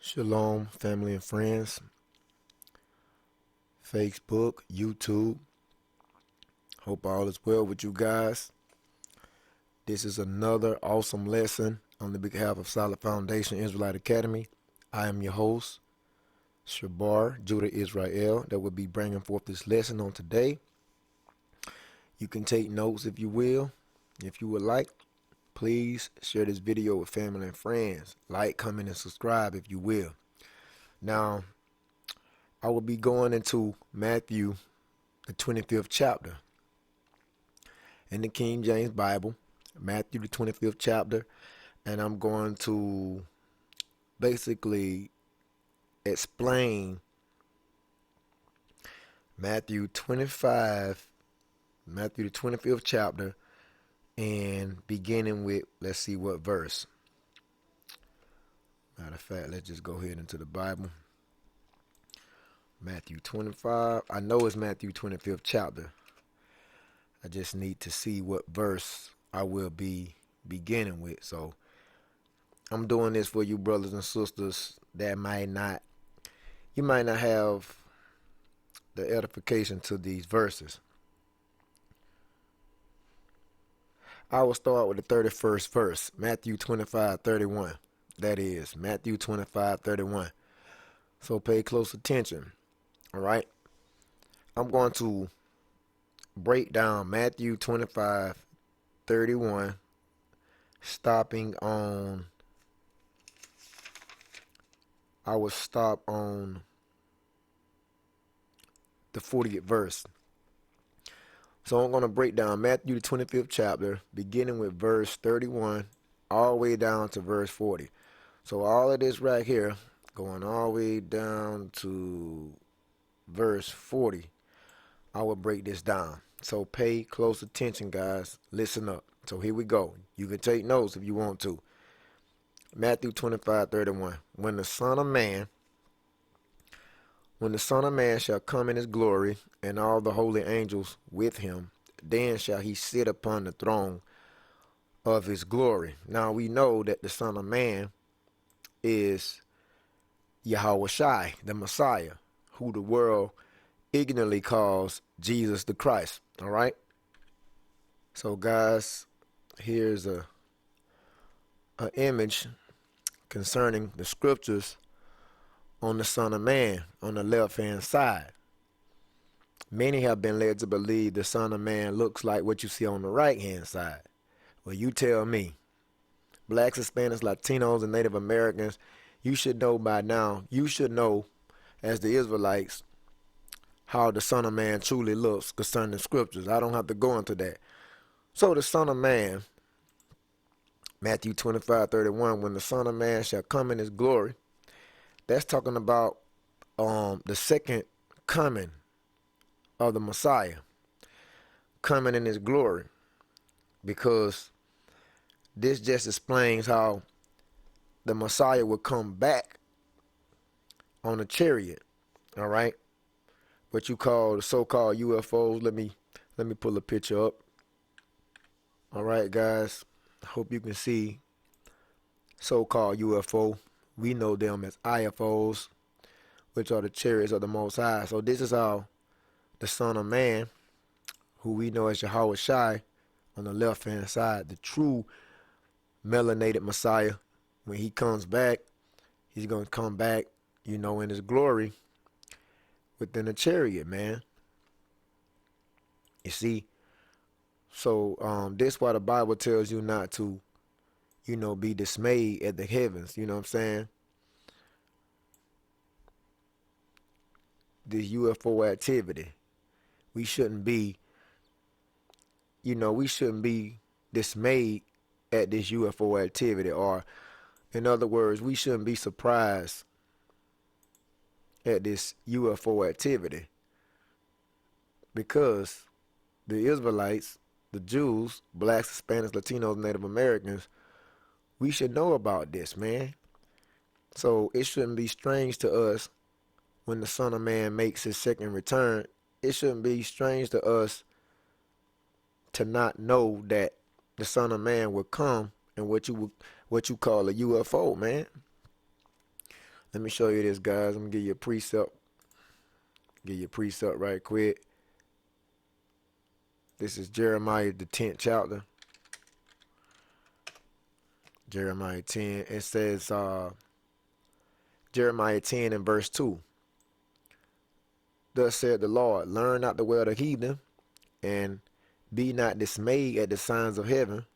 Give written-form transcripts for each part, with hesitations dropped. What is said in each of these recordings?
Shalom, family and friends, Facebook, YouTube. Hope all is well with you guys. This is another awesome lesson on the behalf of Solid Foundation Israelite Academy. I am your host, Shabar Judah Israel, that will be bringing forth this lesson on today. You can take notes if you will. If you would like, please share this video with family and friends. Like, comment, and subscribe if you will. Now, I will be going into Matthew, the 25th chapter in the King James Bible, Matthew, the 25th chapter, and I'm going to basically explain Matthew 25, Matthew, the 25th chapter, and beginning with, let's see what verse. Matter of fact, let's just go ahead into the Bible. Matthew 25. I know it's Matthew 25th chapter. I just need to see what verse I will be beginning with. So I'm doing this for you brothers and sisters that you might not have the edification to these verses. I will start with the 31st verse, Matthew 25:31. That is Matthew 25:31. So pay close attention. All right. I'm going to break down Matthew 25:31, stopping on, I will stop on the 40th verse. So I'm going to break down Matthew the 25th chapter, beginning with verse 31, all the way down to verse 40. So all of this right here, going all the way down to verse 40, I will break this down. So pay close attention, guys. Listen up. So here we go. You can take notes if you want to. Matthew 25:31. When the Son of Man shall come in his glory, and all the holy angels with him, then shall he sit upon the throne of his glory. Now we know that the Son of Man is Yahweh Shai, the Messiah, who the world ignorantly calls Jesus the Christ. All right. So guys, here's a image concerning the scriptures on the Son of Man on the left hand side. Many have been led to believe the Son of Man looks like what you see on the right hand side. Well, you tell me. Blacks, Hispanics, Latinos, and Native Americans, you should know by now, as the Israelites, how the Son of Man truly looks concerning the scriptures. I don't have to go into that. So the Son of Man, Matthew 25:31, when the Son of Man shall come in his glory, that's talking about the second coming of the Messiah, coming in his glory, because this just explains how the Messiah will come back on a chariot. All right, what you call the so-called UFOs. Let me pull a picture up. All right, guys, I hope you can see so-called UFO. We know them as IFOs, which are the chariots of the Most High. So this is how the Son of Man, who we know as Yahweh Shai, on the left-hand side, the true melanated Messiah, when he comes back, he's going to come back, in his glory within a chariot, man. You see? So this why the Bible tells you not to, be dismayed at the heavens. You know what I'm saying? This UFO activity. We shouldn't be dismayed at this UFO activity, or in other words, we shouldn't be surprised at this UFO activity, because the Israelites, the Jews, blacks, Hispanics, Latinos, Native Americans, we should know about this, man. So it shouldn't be strange to us when the Son of Man makes his second return. It shouldn't be strange to us to not know that the Son of Man will come in what you call a UFO, man. Let me show you this, guys. I'm gonna give you a precept. Give you a precept right quick. This is Jeremiah, the 10th chapter. Jeremiah 10. It says, Jeremiah 10 and verse 2. Thus said the Lord, learn not the way of the heathen, and be not dismayed at the signs of heaven,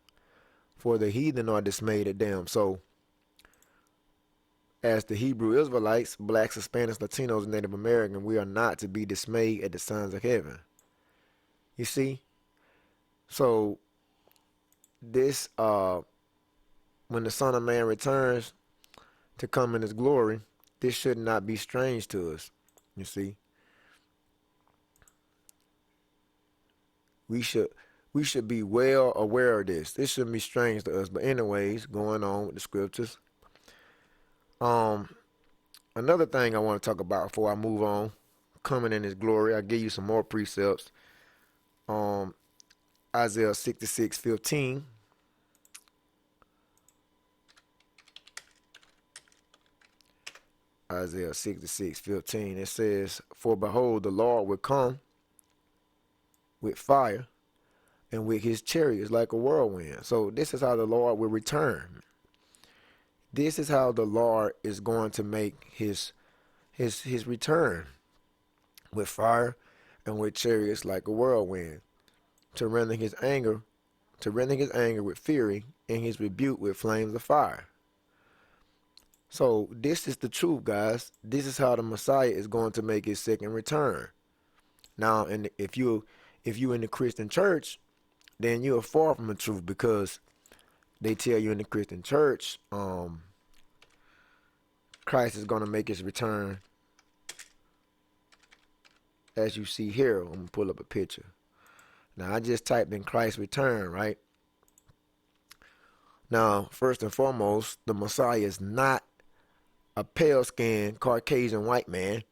for the heathen are dismayed at them. So, as the Hebrew Israelites, blacks, Hispanics, Latinos, and Native American, we are not to be dismayed at the signs of heaven. You see? So, this, when the Son of Man returns to come in his glory, this should not be strange to us. You see? We should be well aware of this. This shouldn't be strange to us. But anyways, going on with the scriptures. Another thing I want to talk about before I move on, coming in his glory, I'll give you some more precepts. Isaiah 66:15. Isaiah 66:15. It says, for behold, the Lord will come with fire, and with his chariots like a whirlwind. So this is how the Lord will return. This is how the Lord is going to make his return, with fire and with chariots like a whirlwind, to render his anger with fury, and his rebuke with flames of fire. So this is the truth, guys. This is how the Messiah is going to make his second return. Now, and if you in the Christian church, then you are far from the truth, because they tell you in the Christian church, Christ is going to make his return, as you see here. I'm going to pull up a picture. Now, I just typed in Christ's return, right? Now, first and foremost, the Messiah is not a pale-skinned Caucasian white man,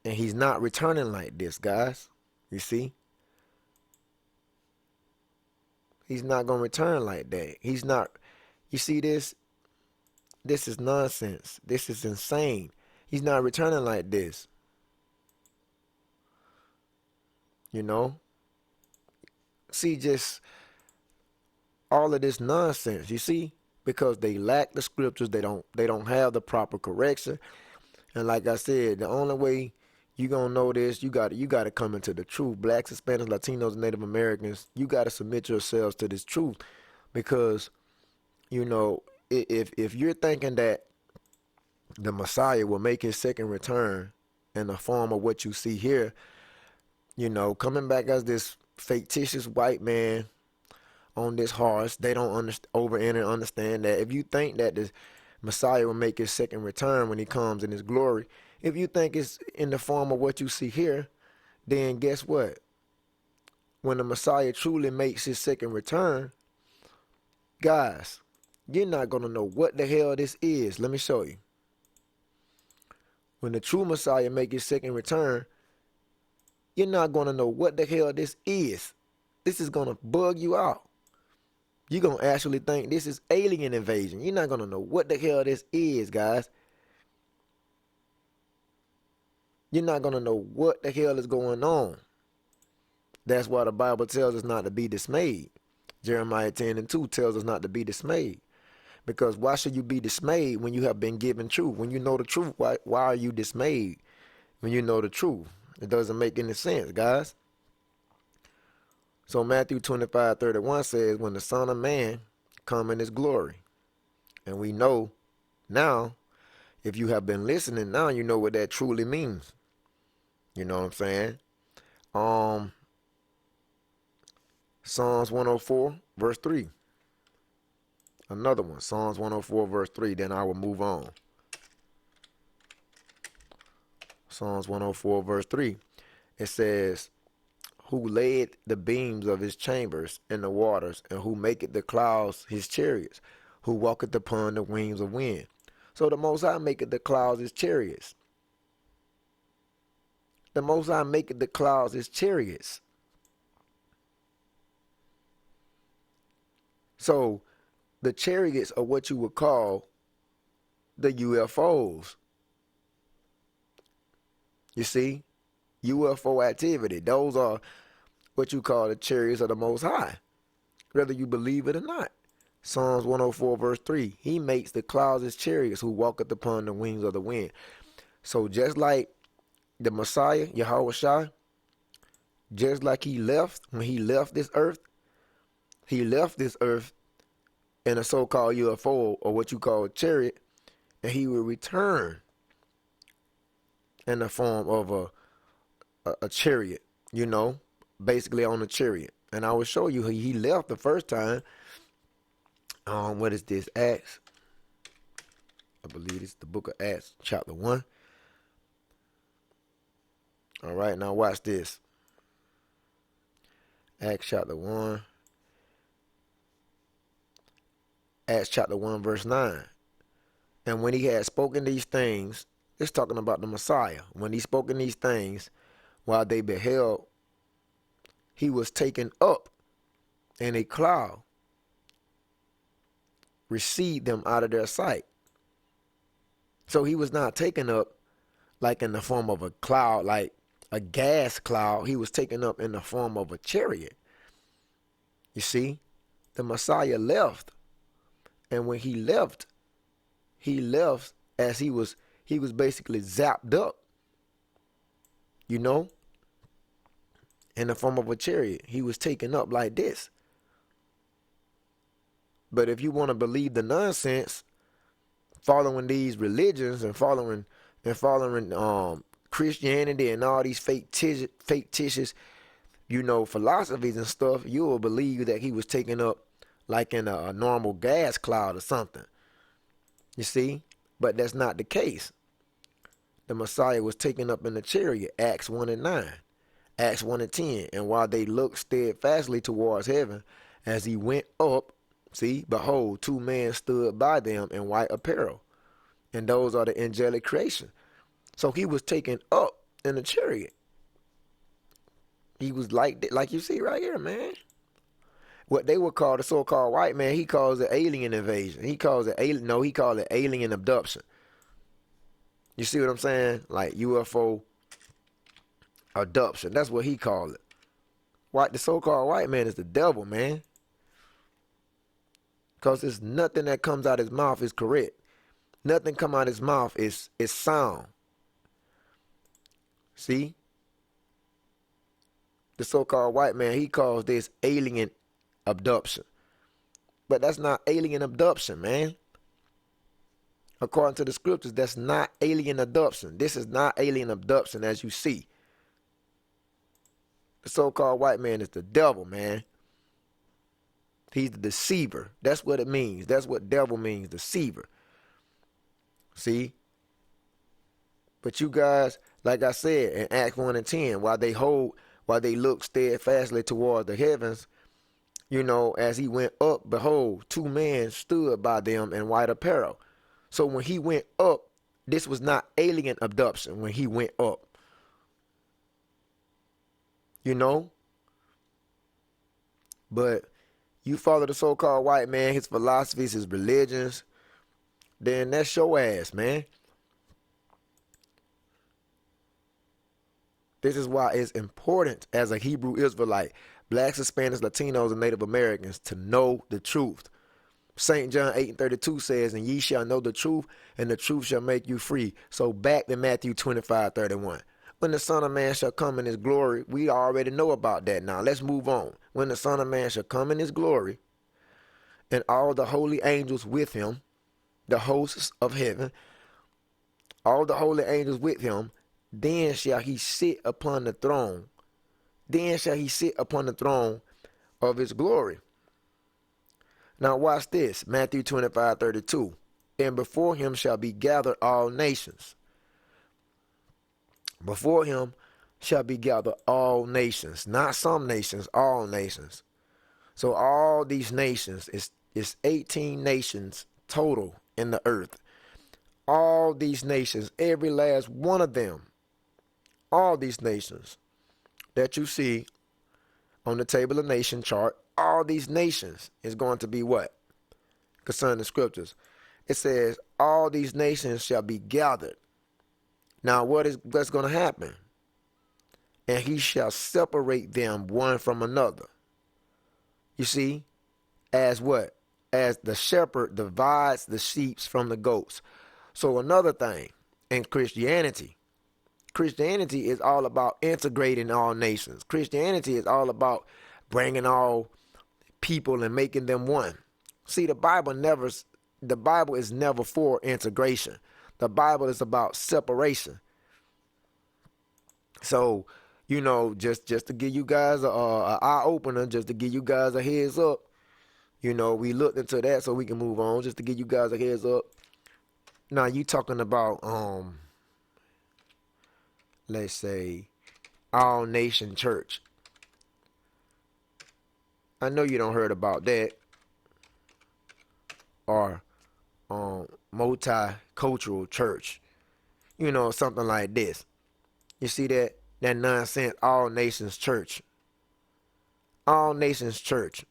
and he's not returning like this, guys. You see? He's not going to return like that. He's not. You see this? This is nonsense. This is insane. He's not returning like this. You know? See, just all of this nonsense, you see? Because they lack the scriptures. They don't have the proper correction. And like I said, the only way you gonna know this, you got to come into the truth. Blacks, Hispanics, Latinos, Native Americans, you got to submit yourselves to this truth, because you know, if you're thinking that the Messiah will make his second return in the form of what you see here, you know, coming back as this fictitious white man on this horse, they don't understand that if you think that the Messiah will make his second return when he comes in his glory, if you think it's in the form of what you see here, then guess what? When the Messiah truly makes his second return, guys, you're not going to know what the hell this is. Let me show you. When the true Messiah makes his second return, you're not going to know what the hell this is. This is going to bug you out. You're going to actually think this is alien invasion. You're not going to know what the hell this is, guys. You're not going to know what the hell is going on. That's why the Bible tells us not to be dismayed. Jeremiah 10 and 2 tells us not to be dismayed. Because why should you be dismayed when you have been given truth? When you know the truth, why are you dismayed when you know the truth? It doesn't make any sense, guys. So Matthew 25:31 says, when the Son of Man come in his glory. And we know now, if you have been listening, now you know what that truly means. You know what I'm saying? Psalms 104 verse 3. Another one, Psalms 104 verse 3. Then I will move on. Psalms 104 verse 3. It says, who laid the beams of his chambers in the waters, and who maketh the clouds his chariots, who walketh upon the wings of wind. So the Most High maketh the clouds his chariots. The Most High maketh the clouds his chariots. So the chariots are what you would call the UFOs. You see, UFO activity. Those are what you call the chariots of the Most High, whether you believe it or not. Psalms 104 verse 3, he makes the clouds his chariots who walketh upon the wings of the wind. So just like the Messiah, Yahweh Shai, just like he left, when he left this earth in a so-called UFO, or what you call a chariot, and he will return in the form of a chariot, basically on a chariot. And I will show you he left the first time. What is this? Acts. I believe it's the book of Acts, chapter 1. All right, now watch this. Acts chapter 1. Acts chapter 1 verse 9. And when he had spoken these things, it's talking about the Messiah. When he spoken these things, while they beheld, he was taken up, and a cloud received them out of their sight. So he was not taken up like in the form of a cloud, like a gas cloud. He was taken up in the form of a chariot. You see, the Messiah left. And when he left as he was basically zapped up, in the form of a chariot. He was taken up like this. But if you want to believe the nonsense, following these religions and following Christianity and all these fictitious, philosophies and stuff, you will believe that he was taken up like in a normal gas cloud or something. You see? But that's not the case. The Messiah was taken up in a chariot, Acts 1 and 9. Acts 1 and 10. And while they looked steadfastly towards heaven, as he went up, see, behold, two men stood by them in white apparel. And those are the angelic creation. So he was taken up in a chariot. He was like you see right here, man. What they would call the so-called white man, he calls it alien invasion. He called it alien abduction. You see what I'm saying? Like UFO abduction. That's what he called it. The so-called white man is the devil, man. Because there's nothing that comes out of his mouth is correct. Nothing come out of his mouth is sound. See? The so-called white man, he calls this alien abduction. But that's not alien abduction, man. According to the scriptures, that's not alien abduction. This is not alien abduction as you see. The so-called white man is the devil, man. He's the deceiver. That's what it means. That's what devil means, deceiver. See? But you guys, like I said, in Acts 1 and 10, while they look steadfastly toward the heavens, as he went up, behold, two men stood by them in white apparel. So when he went up, this was not alien abduction when he went up. But you follow the so-called white man, his philosophies, his religions, then that's your ass, man. This is why it's important as a Hebrew Israelite, blacks, Hispanics, Latinos, and Native Americans to know the truth. St. John 8:32 says, and ye shall know the truth, and the truth shall make you free. So back to Matthew 25:31. When the Son of Man shall come in his glory, we already know about that now. Let's move on. When the Son of Man shall come in his glory, and all the holy angels with him, the hosts of heaven, all the holy angels with him, then shall he sit upon the throne. Then shall he sit upon the throne of his glory. Now watch this, Matthew 25:32. And before him shall be gathered all nations. Before him shall be gathered all nations. Not some nations, all nations. So all these nations, is 18 nations total in the earth. All these nations, every last one of them, all these nations that you see on the table of nation chart, all these nations is going to be what? Concerning the scriptures. It says, all these nations shall be gathered. Now, what's going to happen? And he shall separate them one from another. You see, as what? As the shepherd divides the sheep from the goats. So another thing, in Christianity is all about integrating all nations. Christianity is all about bringing all people and making them one. See, the Bible is never for integration. The Bible is about separation. So, just to give you guys a eye opener, just to give you guys a heads up, we looked into that so we can move on, just to give you guys a heads up. Now, you talking about, let's say, All Nation Church. I know you don't heard about that. Or multicultural church. Something like this. You see that nonsense, All Nations Church. All Nations Church.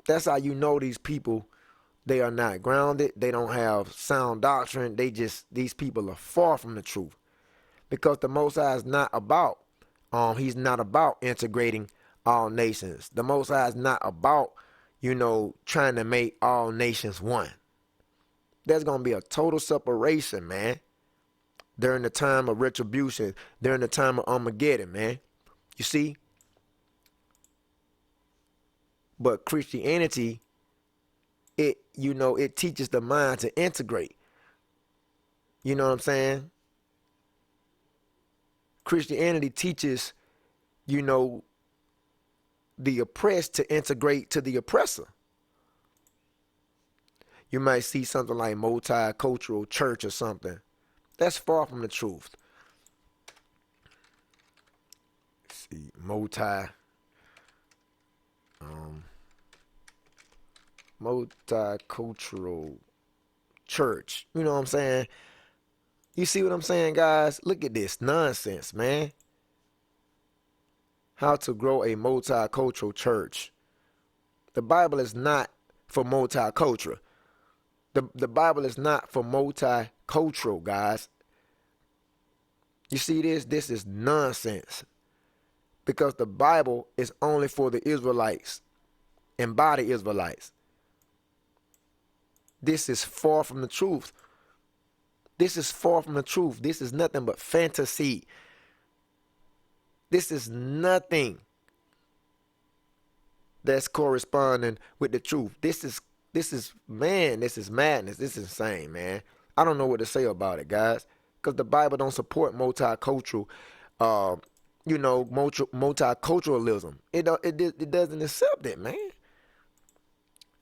That's how you know these people, they are not grounded. They don't have sound doctrine. These people are far from the truth. Because the Most High is not about, he's not about integrating all nations. The Most High is not about, trying to make all nations one. There's going to be a total separation, man. During the time of retribution, during the time of Armageddon, man. You see? But Christianity, it teaches the mind to integrate. You know what I'm saying? Christianity teaches, the oppressed to integrate to the oppressor. You might see something like multicultural church or something. That's far from the truth. Let's see, multicultural church. You know what I'm saying? You see what I'm saying, guys? Look at this nonsense, man. How to grow a multicultural church. The Bible is not for multicultural. The Bible is not for multicultural, guys. You see this? This is nonsense. Because the Bible is only for the Israelites and body Israelites. This is far from the truth. This is far from the truth. This is nothing but fantasy. This is nothing that's corresponding with the truth. This is madness. This is insane, man. I don't know what to say about it, guys, because the Bible don't support multicultural, multiculturalism. It doesn't accept it, man.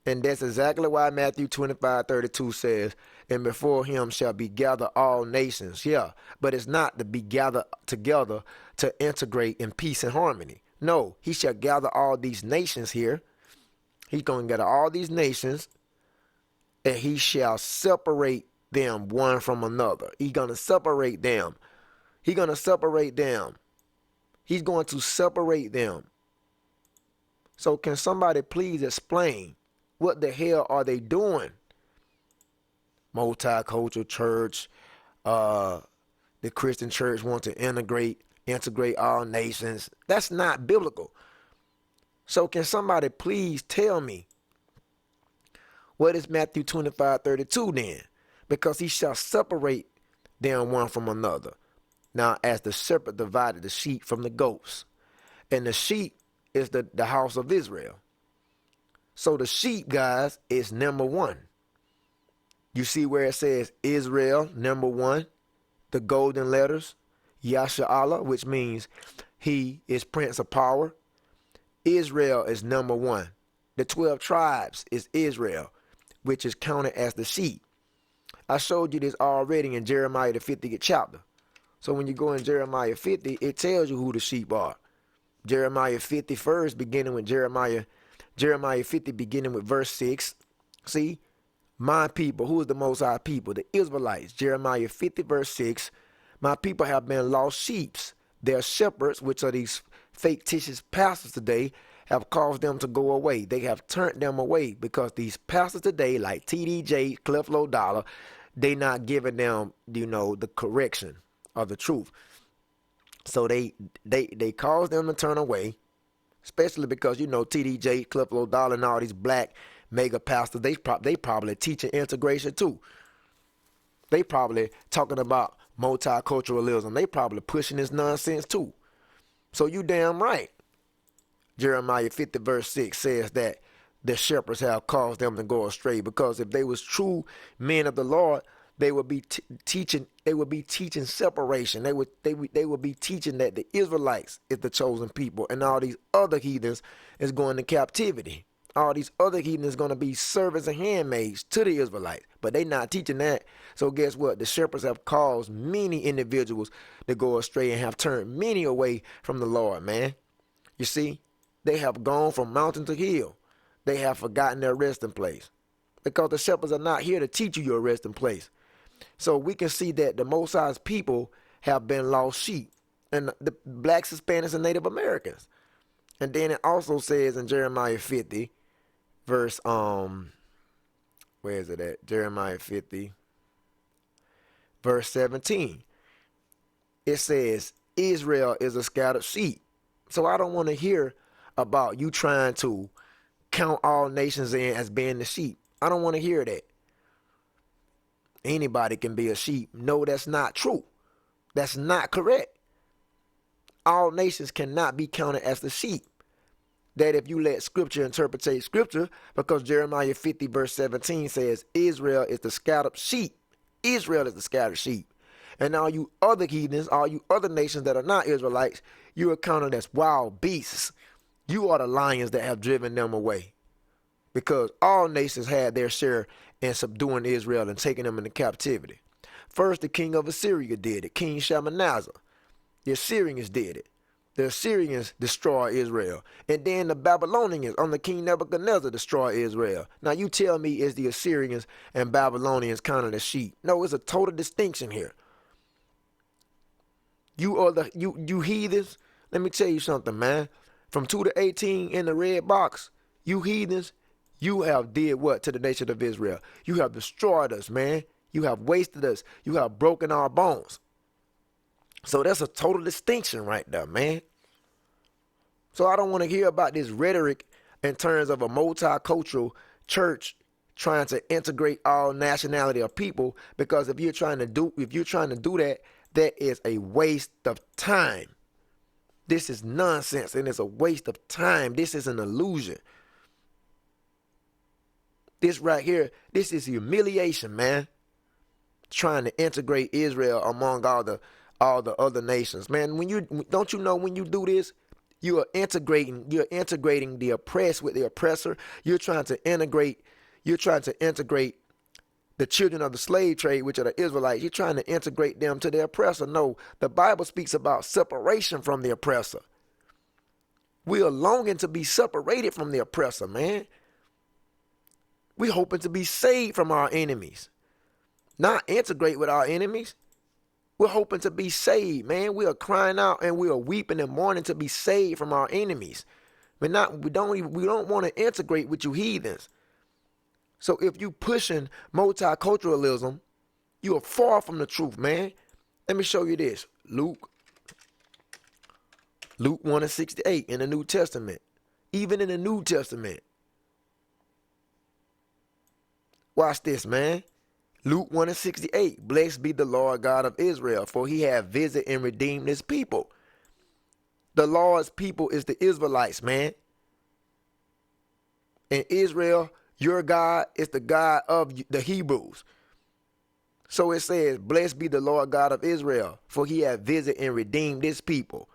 And that's exactly why Matthew 25:32 says, and before him shall be gathered all nations. Yeah, but it's not to be gathered together to integrate in peace and harmony. No, he shall gather all these nations here. He's going to gather all these nations, and he shall separate them one from another. He's going to separate them. He's going to separate them. He's going to separate them. So can somebody please explain what the hell are they doing? Multicultural church, the Christian church wants to integrate all nations. That's not biblical. So can somebody please tell me, what is Matthew 25:32 then? Because he shall separate them one from another. Now, as the shepherd divided the sheep from the goats. And the sheep is the house of Israel. So the sheep, guys, is number one. You see where it says Israel, number one, the golden letters, Yasha'Allah, which means he is Prince of Power. Israel is number one. The 12 tribes is Israel, which is counted as the sheep. I showed you this already in Jeremiah the 50th chapter. So when you go in Jeremiah 50, it tells you who the sheep are. Jeremiah 50 first, beginning with Jeremiah 50 beginning with verse 6. See, my people, who is the Most High people? The Israelites. Jeremiah 50 verse 6. My people have been lost sheep. Their shepherds, which are these fictitious pastors today, have caused them to go away. They have turned them away because these pastors today, like TDJ, Cliff Dollar, they not giving them, the correction of the truth. So they cause them to turn away, especially because, TDJ, Cliff Dollar, and all these black mega pastors, they probably teaching integration too. They probably talking about multiculturalism. They probably pushing this nonsense too. So you damn right. Jeremiah 50 verse 6 says that the shepherds have caused them to go astray, because if they was true men of the Lord, they would be teaching. They would be teaching separation. They would be teaching that the Israelites is the chosen people, and all these other heathens is going to captivity. All these other heathens is going to be servants and handmaids to the Israelites, but they not teaching that. So guess what? The shepherds have caused many individuals to go astray and have turned many away from the Lord, man. You see, they have gone from mountain to hill. They have forgotten their resting place, because the shepherds are not here to teach you your resting place. So we can see that the Most High's people have been lost sheep, and the blacks, Hispanics, and Native Americans. And then it also says in Jeremiah 50, verse, where is it at? Jeremiah 50, verse 17. It says, Israel is a scattered sheep. So I don't want to hear about you trying to count all nations in as being the sheep. I don't want to hear that. Anybody can be a sheep. No, that's not true. That's not correct. All nations cannot be counted as the sheep. That if you let scripture interpret scripture, because Jeremiah 50 verse 17 says Israel is the scattered sheep. Israel is the scattered sheep. And all you other heathens, all you other nations that are not Israelites, you are counted as wild beasts. You are the lions that have driven them away. Because all nations had their share in subduing Israel and taking them into captivity. First, the king of Assyria did it, King Shalmaneser. The Assyrians did it. The Assyrians destroyed Israel. And then the Babylonians under King Nebuchadnezzar destroyed Israel. Now you tell me, is the Assyrians and Babylonians counted as sheep? No, it's a total distinction here. You heathens, let me tell you something, man. From 2 to 18 in the red box, you heathens, you have did what to the nation of Israel? You have destroyed us, man. You have wasted us. You have broken our bones. So that's a total distinction right there, man. So I don't want to hear about this rhetoric in terms of a multicultural church trying to integrate all nationality of people, because if you're trying to do that, that is a waste of time. This is nonsense, and it's a waste of time. This is an illusion. This right here, this is humiliation, man. Trying to integrate Israel among all the other nations, man. When you do this, you are integrating the oppressed with the oppressor. You're trying to integrate the children of the slave trade, which are the Israelites. You're trying to integrate them to the oppressor. No, the Bible speaks about separation from the oppressor. We are longing to be separated from the oppressor, man. We're hoping to be saved from our enemies, not integrate with our enemies. We're hoping to be saved, man. We are crying out and we are weeping and mourning to be saved from our enemies. We don't want to integrate with you heathens. So if you pushing multiculturalism, you are far from the truth, man. Let me show you this. Luke 1:68 in the New Testament. Even in the New Testament. Watch this, man. Luke 1:68. Blessed be the Lord God of Israel, for he hath visited and redeemed his people. The Lord's people is the Israelites, man. And Israel, your God, is the God of the Hebrews. So it says, blessed be the Lord God of Israel, for he hath visited and redeemed his people.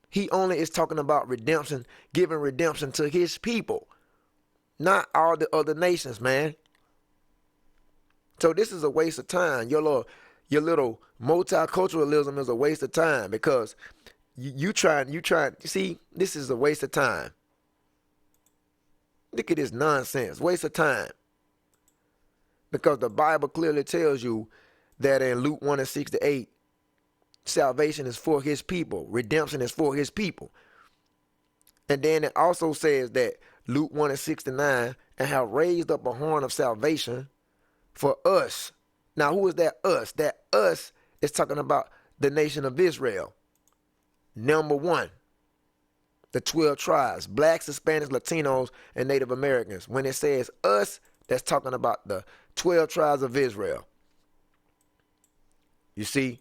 He only is talking about redemption, giving redemption to his people, not all the other nations, man. So this is a waste of time. Your little multiculturalism is a waste of time, because you see, this is a waste of time. Look at this nonsense, waste of time. Because the Bible clearly tells you that in Luke 1:68, salvation is for his people. Redemption is for his people. And then it also says that Luke 1 and 69, and have raised up a horn of salvation for us. Now, who is that us? That us is talking about the nation of Israel. Number one, the 12 tribes, blacks, Hispanics, Latinos, and Native Americans. When it says us, that's talking about the 12 tribes of Israel. You see?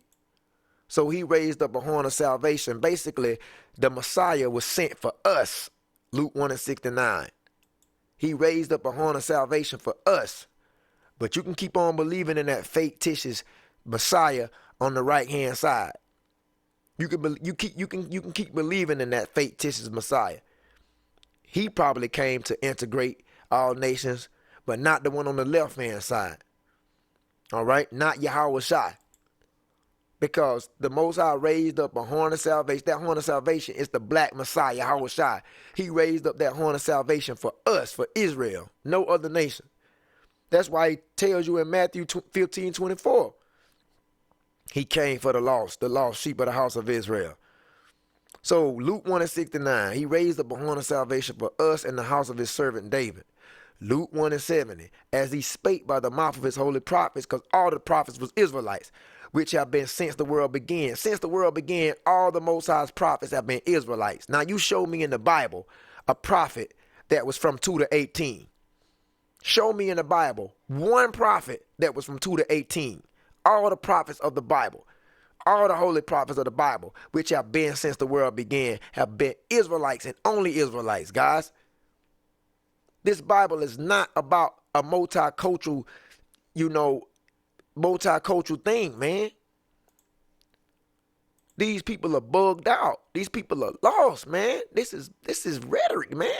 So he raised up a horn of salvation. Basically, the Messiah was sent for us. Luke 1 and 69. He raised up a horn of salvation for us. But you can keep on believing in that fictitious Messiah on the right-hand side. You can keep believing in that fictitious Messiah. He probably came to integrate all nations, but not the one on the left-hand side. All right? Not Yahweh Shai. Because the Most High raised up a horn of salvation. That horn of salvation is the black Messiah, Yahweh Shai. He raised up that horn of salvation for us, for Israel, no other nation. That's why he tells you in Matthew 15:24. He came for the lost sheep of the house of Israel. So Luke 1 and 69, he raised up a horn of salvation for us and the house of his servant David. Luke 1 and 70, as he spake by the mouth of his holy prophets, because all the prophets was Israelites, which have been since the world began. Since the world began, all the Most High's prophets have been Israelites. Now you show me in the Bible a prophet that was from 2 to 18. Show me in the Bible one prophet that was from 2 to 18. All the prophets of the Bible, all the holy prophets of the Bible, which have been since the world began, have been Israelites and only Israelites, guys. This Bible is not about a multicultural, multicultural thing, man. These people are bugged out. These people are lost, man. This is rhetoric, man.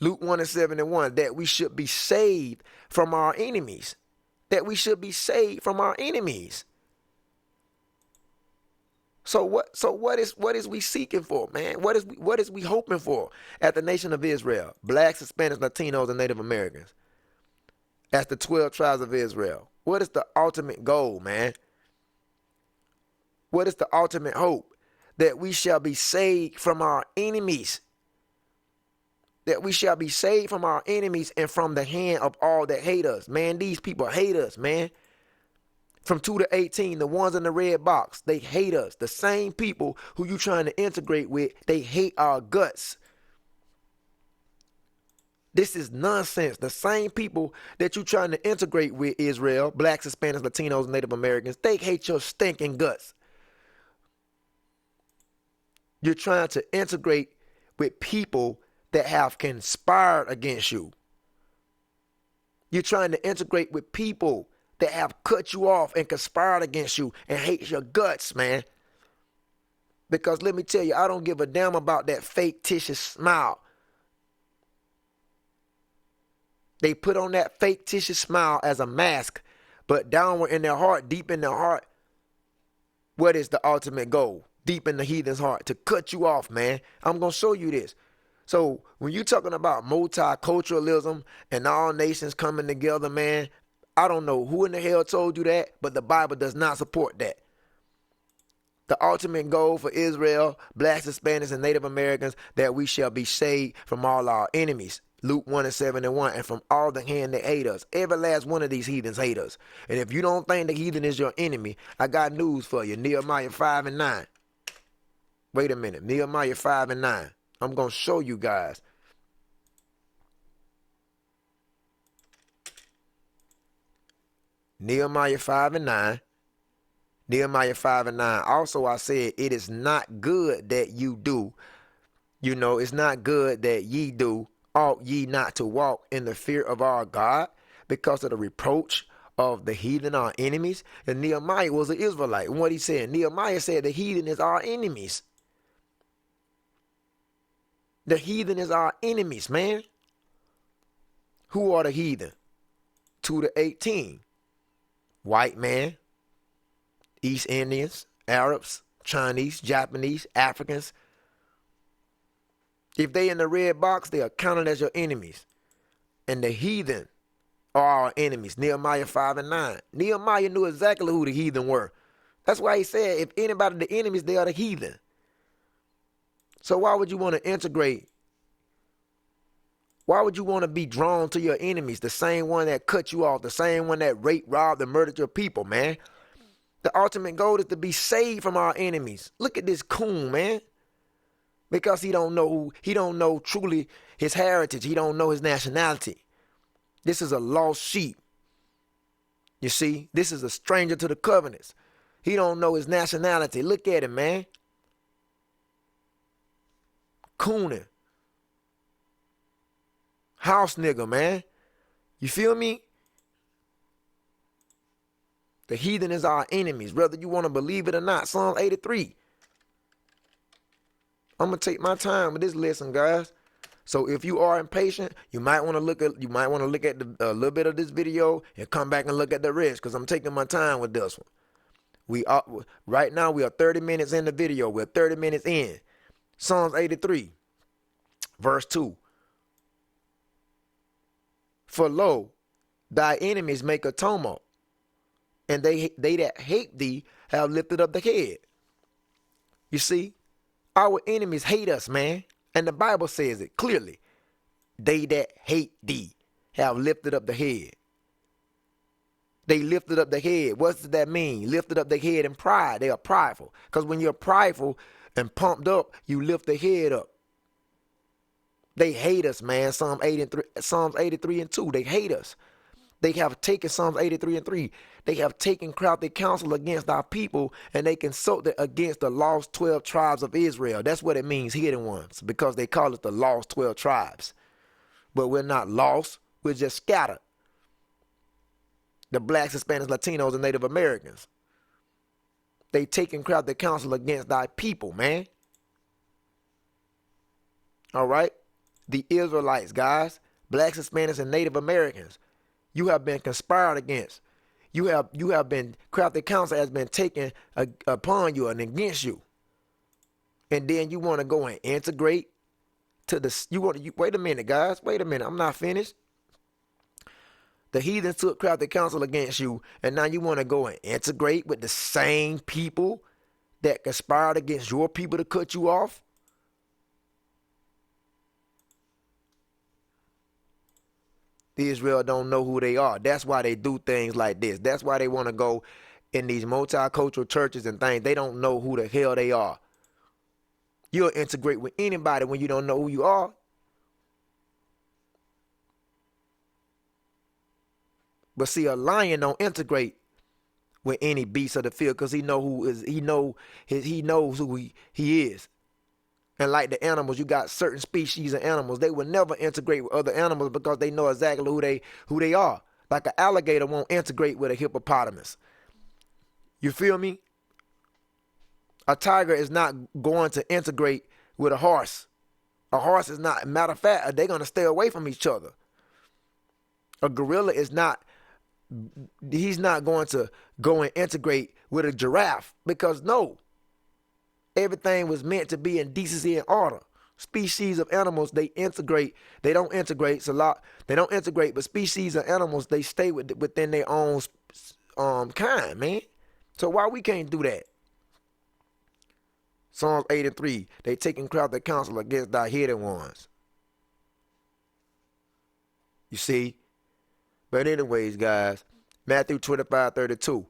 Luke 1 and 71, that we should be saved from our enemies. That we should be saved from our enemies. So what is we seeking for, man? What is we hoping for at the nation of Israel? Blacks, Hispanics, Latinos, and Native Americans. As the 12 tribes of Israel. What is the ultimate goal, man? What is the ultimate hope? That we shall be saved from our enemies. That we shall be saved from our enemies and from the hand of all that hate us. Man, these people hate us, man. From 2 to 18, the ones in the red box, they hate us. The same people who you trying to integrate with, they hate our guts. This is nonsense. The same people that you trying to integrate with, Israel, blacks, Hispanics, Latinos, Native Americans, they hate your stinking guts. You're trying to integrate with people that have conspired against you. You're trying to integrate with people that have cut you off and conspired against you and hate your guts, man. Because let me tell you, I don't give a damn about that fictitious smile. They put on that fictitious smile as a mask, but downward in their heart, deep in their heart, what is the ultimate goal? Deep in the heathen's heart, to cut you off, man. I'm going to show you this. So when you're talking about multiculturalism and all nations coming together, man, I don't know who in the hell told you that, but the Bible does not support that. The ultimate goal for Israel, blacks, Hispanics, and Native Americans, that we shall be saved from all our enemies. Luke 1 and 71, and from all the hand that hate us. Every last one of these heathens hate us. And if you don't think the heathen is your enemy, I got news for you. Nehemiah 5 and 9. Wait a minute. Nehemiah 5 and 9. I'm going to show you guys. Nehemiah 5 and 9. Nehemiah 5 and 9. Also, I said, it is not good that you do. It's not good that ye do. Ought ye not to walk in the fear of our God because of the reproach of the heathen, our enemies? And Nehemiah was an Israelite. And what he said, Nehemiah said the heathen is our enemies. The heathen is our enemies, man. Who are the heathen? 2 to 18. White man, East Indians, Arabs, Chinese, Japanese, Africans. If they in the red box, they are counted as your enemies. And the heathen are our enemies. Nehemiah 5 and 9. Nehemiah knew exactly who the heathen were. That's why he said, if anybody the enemies, they are the heathen. So why would you want to integrate? Why would you want to be drawn to your enemies, the same one that cut you off, the same one that raped, robbed, and murdered your people, man? The ultimate goal is to be saved from our enemies. Look at this coon, man. Because he don't know truly his heritage. He don't know his nationality. This is a lost sheep. You see, this is a stranger to the covenants. He don't know his nationality. Look at him, man. Cooning. House nigga, man. You feel me? The heathen is our enemies, whether you want to believe it or not. Psalm 83. I'm gonna take my time with this lesson, guys. So if you are impatient, you might want to look at a little bit of this video and come back and look at the rest, because I'm taking my time with this one. Right now we are 30 minutes in the video. We're 30 minutes in. Psalms 83, verse 2. For lo, thy enemies make a tumult, and they that hate thee have lifted up the head. You see, our enemies hate us, man. And the Bible says it clearly. They that hate thee have lifted up the head. They lifted up the head. What does that mean? Lifted up the head in pride. They are prideful. Because when you're prideful and pumped up, you lift the head up. They hate us, man. Psalms 83 and 2. They hate us. They have taken Psalms 83 and 3. They have taken crafty counsel against our people, and they consulted against the lost 12 tribes of Israel. That's what it means, hidden ones, because they call it the lost 12 tribes. But we're not lost. We're just scattered. The blacks, Hispanics, Latinos, and Native Americans. They taken crafty counsel against thy people, man. All right? The Israelites, guys. Blacks, Hispanics, and Native Americans. You have been conspired against. You have been, crafty counsel has been taken upon you and against you. And then you want to go and integrate to the, wait a minute, guys. Wait a minute. I'm not finished. The heathens took crafty counsel against you, and now you want to go and integrate with the same people that conspired against your people to cut you off? Israel don't know who they are. That's why they do things like this. That's why they want to go in these multicultural churches and things. They don't know who the hell they are. You'll integrate with anybody when you don't know who you are. But see, a lion don't integrate with any beast of the field, because he knows who he is. And like the animals, you got certain species of animals. They will never integrate with other animals because they know exactly who they are. Like an alligator won't integrate with a hippopotamus. You feel me? A tiger is not going to integrate with a horse. A horse is not. Matter of fact, they're going to stay away from each other. A gorilla is not. He's not going to go and integrate with a giraffe, because no. Everything was meant to be in decency and order. Species of animals, they integrate. They don't integrate. It's a lot. They don't integrate, but species of animals, they stay within their own kind, man. So why we can't do that? Psalms 83. They taking crafty counsel against thy hidden ones. You see? But anyways, guys, Matthew 25:32.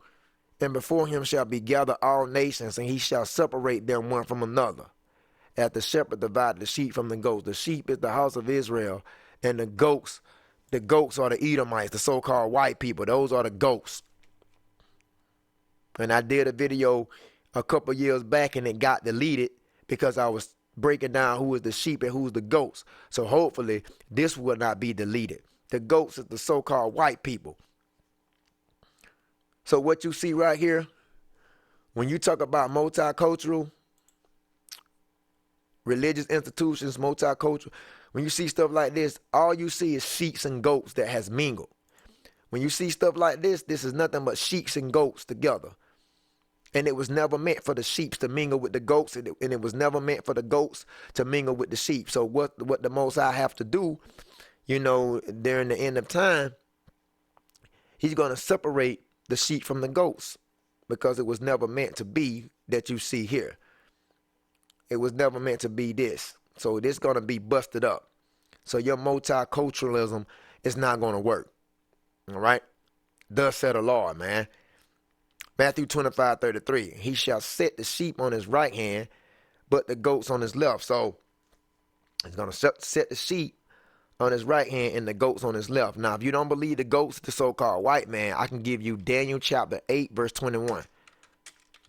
And before him shall be gathered all nations, and he shall separate them one from another. As the shepherd divided the sheep from the goats. The sheep is the house of Israel, and the goats are the Edomites, the so-called white people. Those are the goats. And I did a video a couple years back, and it got deleted because I was breaking down who is the sheep and who's the goats. So hopefully this will not be deleted. The goats is the so-called white people. So what you see right here, when you talk about multicultural, religious institutions, multicultural, when you see stuff like this, all you see is sheep and goats that has mingled. When you see stuff like this is nothing but sheep and goats together. And it was never meant for the sheep to mingle with the goats, and it was never meant for the goats to mingle with the sheep. So what the Most High have to do, during the end of time, he's going to separate the sheep from the goats, because it was never meant to be that you see here. It was never meant to be this. So this going to be busted up. So your multiculturalism is not going to work. All right? Thus said the Lord, man. Matthew 25:33. He shall set the sheep on his right hand, but the goats on his left. So he's going to set the sheep on his right hand and the goats on his left. Now, if you don't believe the goats, the so-called white man, I can give you Daniel chapter 8, verse 21.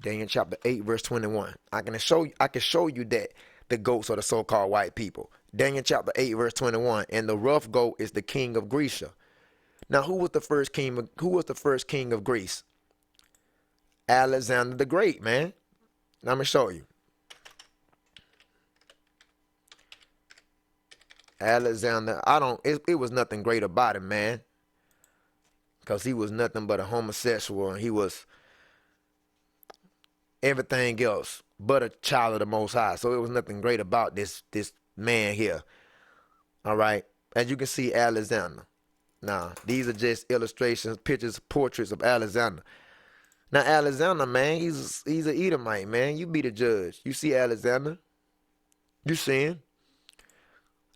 Daniel chapter 8, verse 21. I can show you that the goats are the so-called white people. Daniel chapter 8, verse 21. And the rough goat is the king of Greece. Now, who was the first king of Greece? Alexander the Great, man. Now, I'm going to show you. Alexander, it was nothing great about him, man. Because he was nothing but a homosexual, and he was everything else but a child of the Most High. So it was nothing great about this man here. All right. As you can see, Alexander. Now, these are just illustrations, pictures, portraits of Alexander. Now, Alexander, man, he's an Edomite, man. You be the judge. You see Alexander? You see him?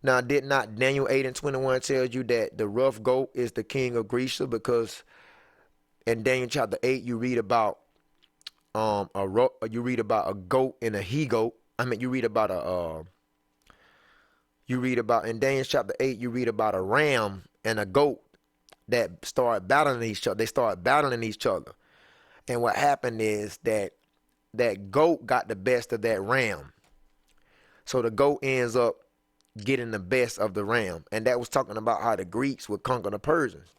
Now, did not Daniel 8 and 21 tell you that the rough goat is the king of Greece? Because in Daniel chapter 8, you read about a goat and a he-goat. In Daniel chapter 8, you read about a ram and a goat that started battling each other. They started battling each other. And what happened is that goat got the best of that ram. So the goat ends up getting the best of the ram. And that was talking about how the Greeks would conquer the Persians.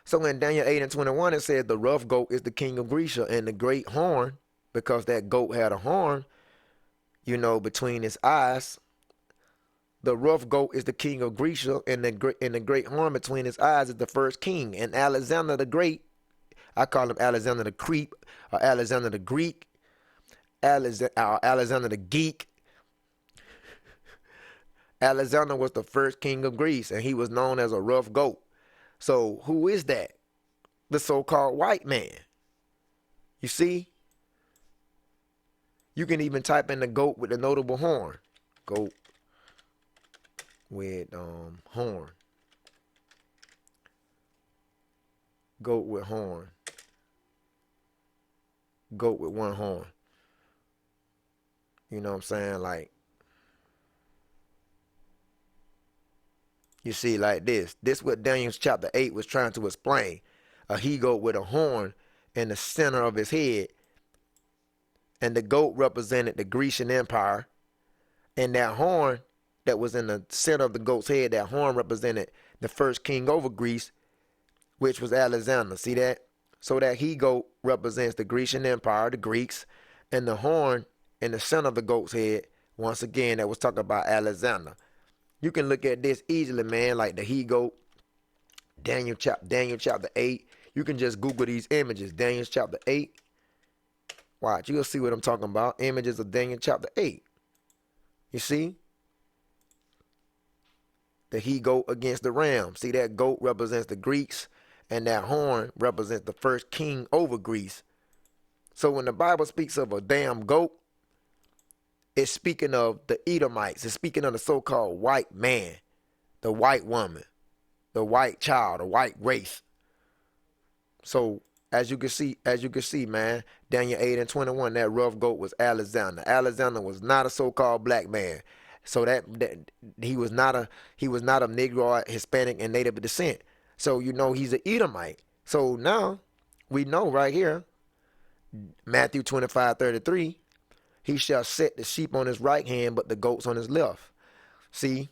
So in Daniel 8 and 21, it says the rough goat is the king of Greece, and the great horn, because that goat had a horn, between his eyes. The rough goat is the king of Greece, and the great horn between his eyes is the first king. And Alexander the Great, I call him Alexander the Creep, or Alexander the Greek, Alexander the Geek. Alexander was the first king of Greece, and he was known as a rough goat. So who is that? The so-called white man. You see? You can even type in the goat with the notable horn. Goat with horn. Goat with horn. Goat with one horn. You know what I'm saying? Like, you see, like this. This what Daniel chapter 8 was trying to explain. A he-goat with a horn in the center of his head. And the goat represented the Grecian Empire. And that horn that was in the center of the goat's head, that horn represented the first king over Greece, which was Alexander. See that? So that he-goat represents the Grecian Empire, the Greeks. And the horn in the center of the goat's head, once again, that was talking about Alexander. You can look at this easily, man, like the he-goat, Daniel chapter 8. You can just Google these images, Daniel chapter 8. Watch, you'll see what I'm talking about. Images of Daniel chapter 8. You see? The he-goat against the ram. See, that goat represents the Greeks, and that horn represents the first king over Greece. So when the Bible speaks of a damn goat, it's speaking of the Edomites. It's speaking of the so-called white man, the white woman, the white child, the white race. So as you can see, man, Daniel 8 and 21, that rough goat was Alexander. Alexander was not a so-called black man. So that he was not of Negro, Hispanic, and Native descent. So he's an Edomite. So now we know right here, Matthew 25:33. He shall set the sheep on his right hand, but the goats on his left. See?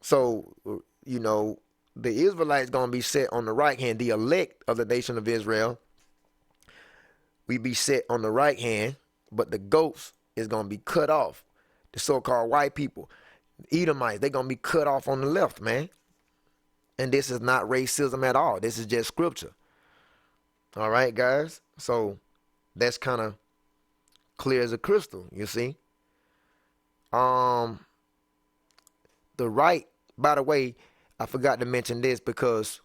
So, the Israelites going to be set on the right hand. The elect of the nation of Israel, we be set on the right hand, but the goats is going to be cut off. The so-called white people, Edomites, they're going to be cut off on the left, man. And this is not racism at all. This is just scripture. All right, guys? So, that's kind of clear as a crystal, you see. The right, by the way, I forgot to mention this because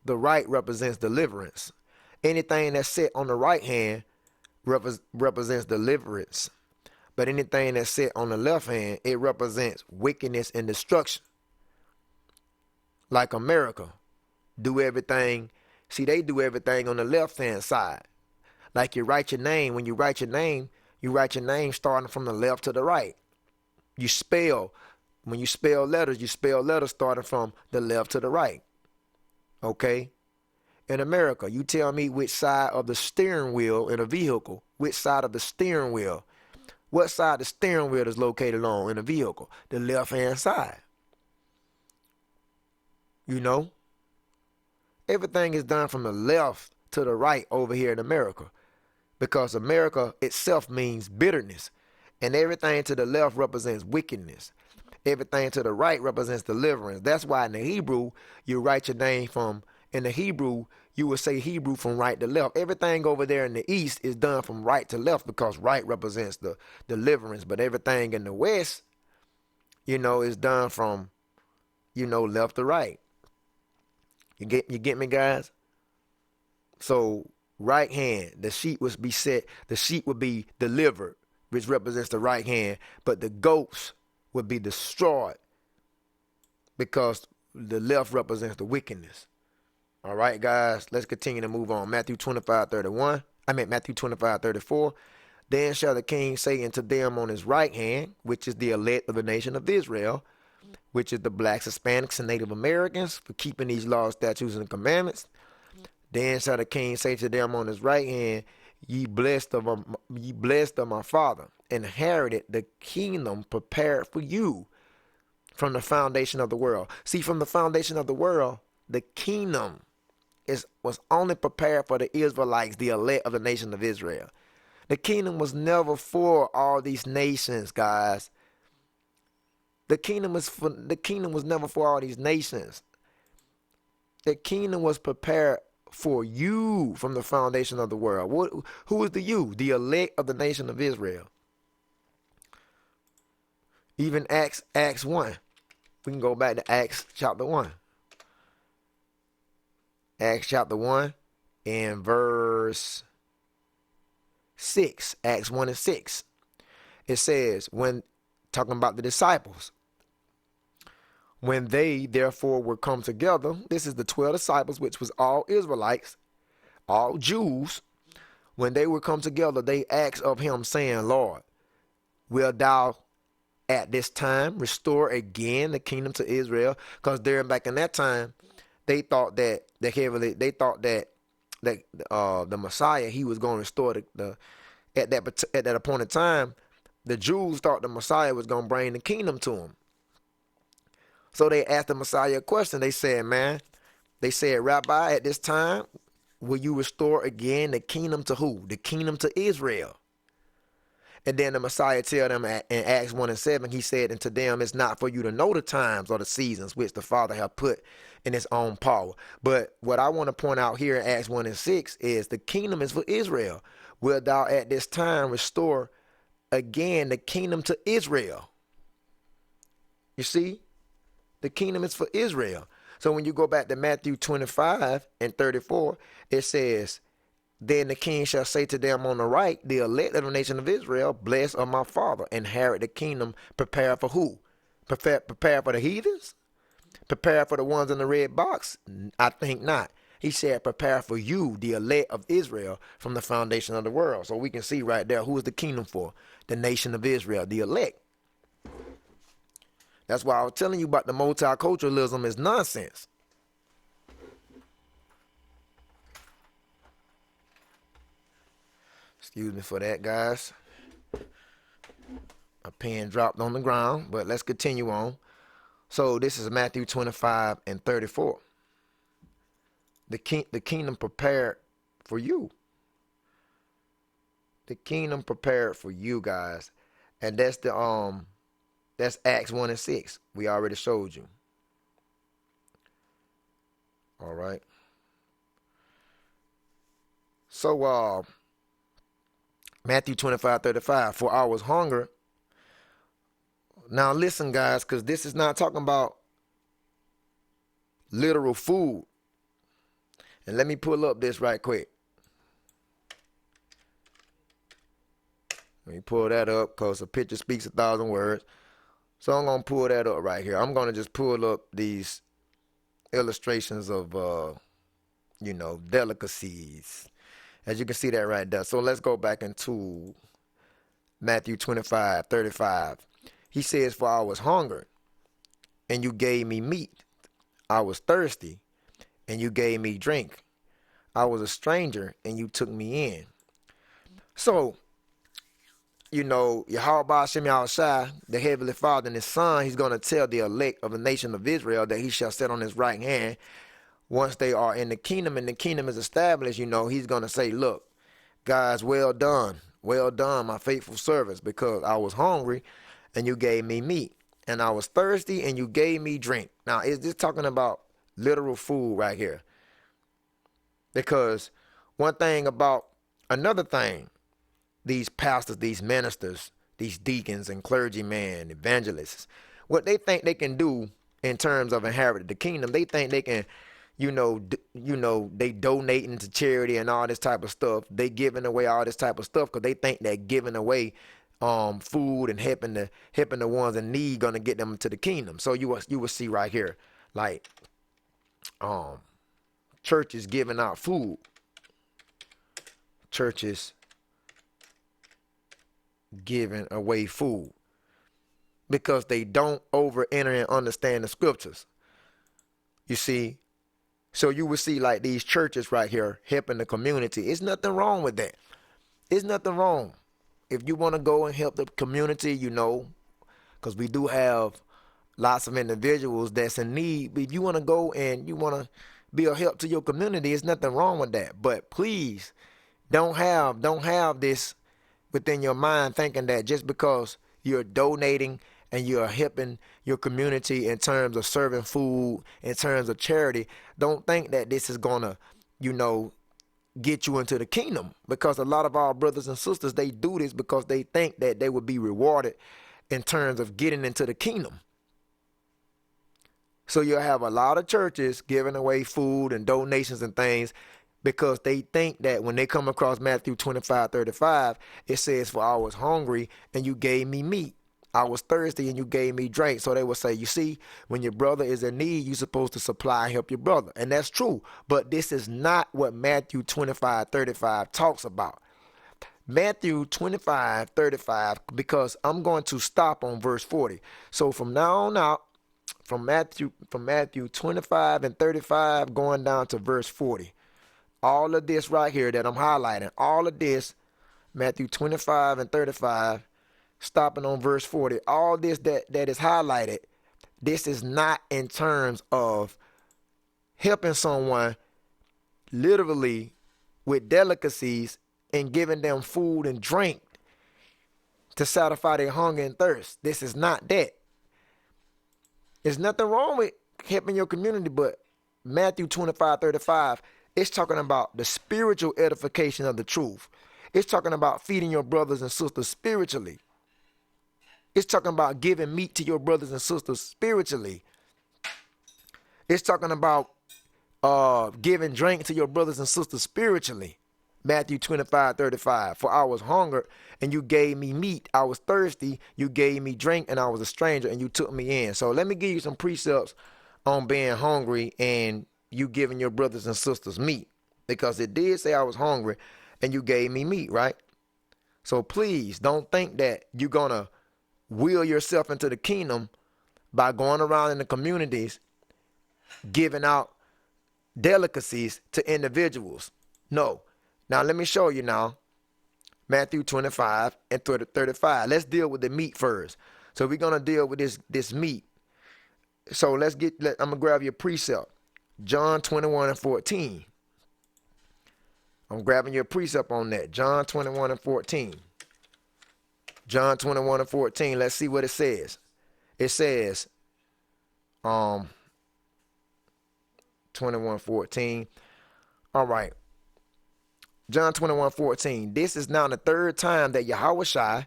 the right represents deliverance. Anything that's set on the right hand represents deliverance. But anything that's set on the left hand, it represents wickedness and destruction. Like America, do everything. See, they do everything on the left hand side. Like you write your name. When you write your name starting from the left to the right. You spell, when you spell letters starting from the left to the right. Okay? In America, you tell me which side of the steering wheel in a vehicle, which side of the steering wheel, what side the steering wheel is located on in a vehicle? The left-hand side. You know? Everything is done from the left to the right over here in America. Because America itself means bitterness. And everything to the left represents wickedness. Everything to the right represents deliverance. That's why in the Hebrew, you write your name from, in the Hebrew, you would say Hebrew from right to left. Everything over there in the East is done from right to left because right represents the deliverance. But everything in the West, is done from, left to right. You get me, guys? So right hand, the sheep would be set, the sheep would be delivered, which represents the right hand, but the goats would be destroyed because the left represents the wickedness. All right, guys, let's continue to move on. Matthew 25:34. Then shall the king say unto them on his right hand, which is the elect of the nation of Israel, which is the blacks, Hispanics, and Native Americans, for keeping these laws, statutes, and commandments. Then shall the king say to them on his right hand, ye blessed of my father, inherited the kingdom prepared for you from the foundation of the world. See, from the foundation of the world, the kingdom was only prepared for the Israelites, the elect of the nation of Israel. The kingdom was never for all these nations, guys. The kingdom was never for all these nations. The kingdom was prepared for you from the foundation of the world. Who is the you? The elect of the nation of Israel. Even Acts 1. We can go back to Acts chapter 1. Acts chapter 1 and verse 6. Acts 1 and 6. It says, when talking about the disciples, when they therefore were come together, this is the 12 disciples, which was all Israelites, all Jews. When they were come together, they asked of him, saying, Lord, wilt thou at this time restore again the kingdom to Israel? Because there back in that time, they thought that the Messiah, he was going to restore at that appointed time. The Jews thought the Messiah was going to bring the kingdom to them. So they asked the Messiah a question. They said, Rabbi, at this time, will you restore again the kingdom to who? The kingdom to Israel. And then the Messiah tell them in Acts 1 and 7, he said, and to them, it's not for you to know the times or the seasons which the Father have put in his own power. But what I want to point out here in Acts 1 and 6 is the kingdom is for Israel. Will thou at this time restore again the kingdom to Israel? You see? The kingdom is for Israel. So when you go back to Matthew 25 and 34, it says, then the king shall say to them on the right, the elect of the nation of Israel, blessed of my father, inherit the kingdom, prepared for who? Prepared for the heathens? Prepared for the ones in the red box? I think not. He said, prepare for you, the elect of Israel, from the foundation of the world. So we can see right there, who is the kingdom for? The nation of Israel, the elect. That's why I was telling you about the multiculturalism is nonsense. Excuse me for that, guys. A pen dropped on the ground, but let's continue on. So this is Matthew 25 and 34. The kingdom prepared for you. The kingdom prepared for you, guys. And that's that's Acts 1 and 6. We already showed you. All right. So Matthew 25:35. For I was hungry. Now listen, guys, because this is not talking about literal food. And let me pull up this right quick. Let me pull that up because a picture speaks 1,000 words. So I'm going to pull that up right here. I'm going to just pull up these illustrations of, delicacies. As you can see that right there. So let's go back into Matthew 25:35. He says, "For I was hungry, and you gave me meat. I was thirsty, and you gave me drink. I was a stranger, and you took me in." So, Yahweh Shem Yahushai, the Heavenly Father and His Son, He's going to tell the elect of the nation of Israel that He shall sit on His right hand once they are in the kingdom and the kingdom is established. He's going to say, "Look, guys, well done, my faithful servants, because I was hungry and you gave me meat, and I was thirsty and you gave me drink." Now, is this talking about literal food right here? Because another thing, these pastors, these ministers, these deacons and clergymen, evangelists, what they think they can do in terms of inheriting the kingdom, they think they can, they donating to charity and all this type of stuff. They giving away all this type of stuff because they think that giving away food and helping the ones in need gonna get them to the kingdom. So you will see right here, like churches giving out food, churches giving away food because they don't over enter and understand the scriptures. You see, so you will see like these churches right here helping the community. It's nothing wrong with that. It's nothing wrong. If you want to go and help the community, because we do have lots of individuals that's in need. But if you want to go and you want to be a help to your community, there's nothing wrong with that. But please don't have this within your mind thinking that just because you're donating and you're helping your community in terms of serving food, in terms of charity, don't think that this is gonna, get you into the kingdom. Because a lot of our brothers and sisters, they do this because they think that they would be rewarded in terms of getting into the kingdom. So you'll have a lot of churches giving away food and donations and things because they think that when they come across Matthew 25:35, it says, "For I was hungry and you gave me meat. I was thirsty and you gave me drink." So they will say, you see, when your brother is in need, you're supposed to supply and help your brother. And that's true. But this is not what Matthew 25:35 talks about. Matthew 25:35, because I'm going to stop on verse 40. So from now on out, from Matthew 25:35 going down to verse 40. All of this right here that I'm highlighting, all of this, Matthew 25:35, stopping on verse 40, all this that is highlighted, this is not in terms of helping someone literally with delicacies and giving them food and drink to satisfy their hunger and thirst. This is not that. There's nothing wrong with helping your community, but Matthew 25:35, it's talking about the spiritual edification of the truth. It's talking about feeding your brothers and sisters spiritually. It's talking about giving meat to your brothers and sisters spiritually. It's talking about giving drink to your brothers and sisters spiritually. Matthew 25:35. "For I was hungry and you gave me meat. I was thirsty, you gave me drink, and I was a stranger and you took me in." So let me give you some precepts on being hungry and you giving your brothers and sisters meat. Because it did say I was hungry and you gave me meat, right? So please don't think that you're going to will yourself into the kingdom by going around in the communities giving out delicacies to individuals. No. Now let me show you now. Matthew 25:35. Let's deal with the meat first. So we're going to deal with this meat. So I'm going to grab your precept. John 21:14. I'm grabbing your precept on that. John 21:14. John 21:14. Let's see what it says. It says, 21:14. All right. John 21:14. "This is now the third time that Yahushua,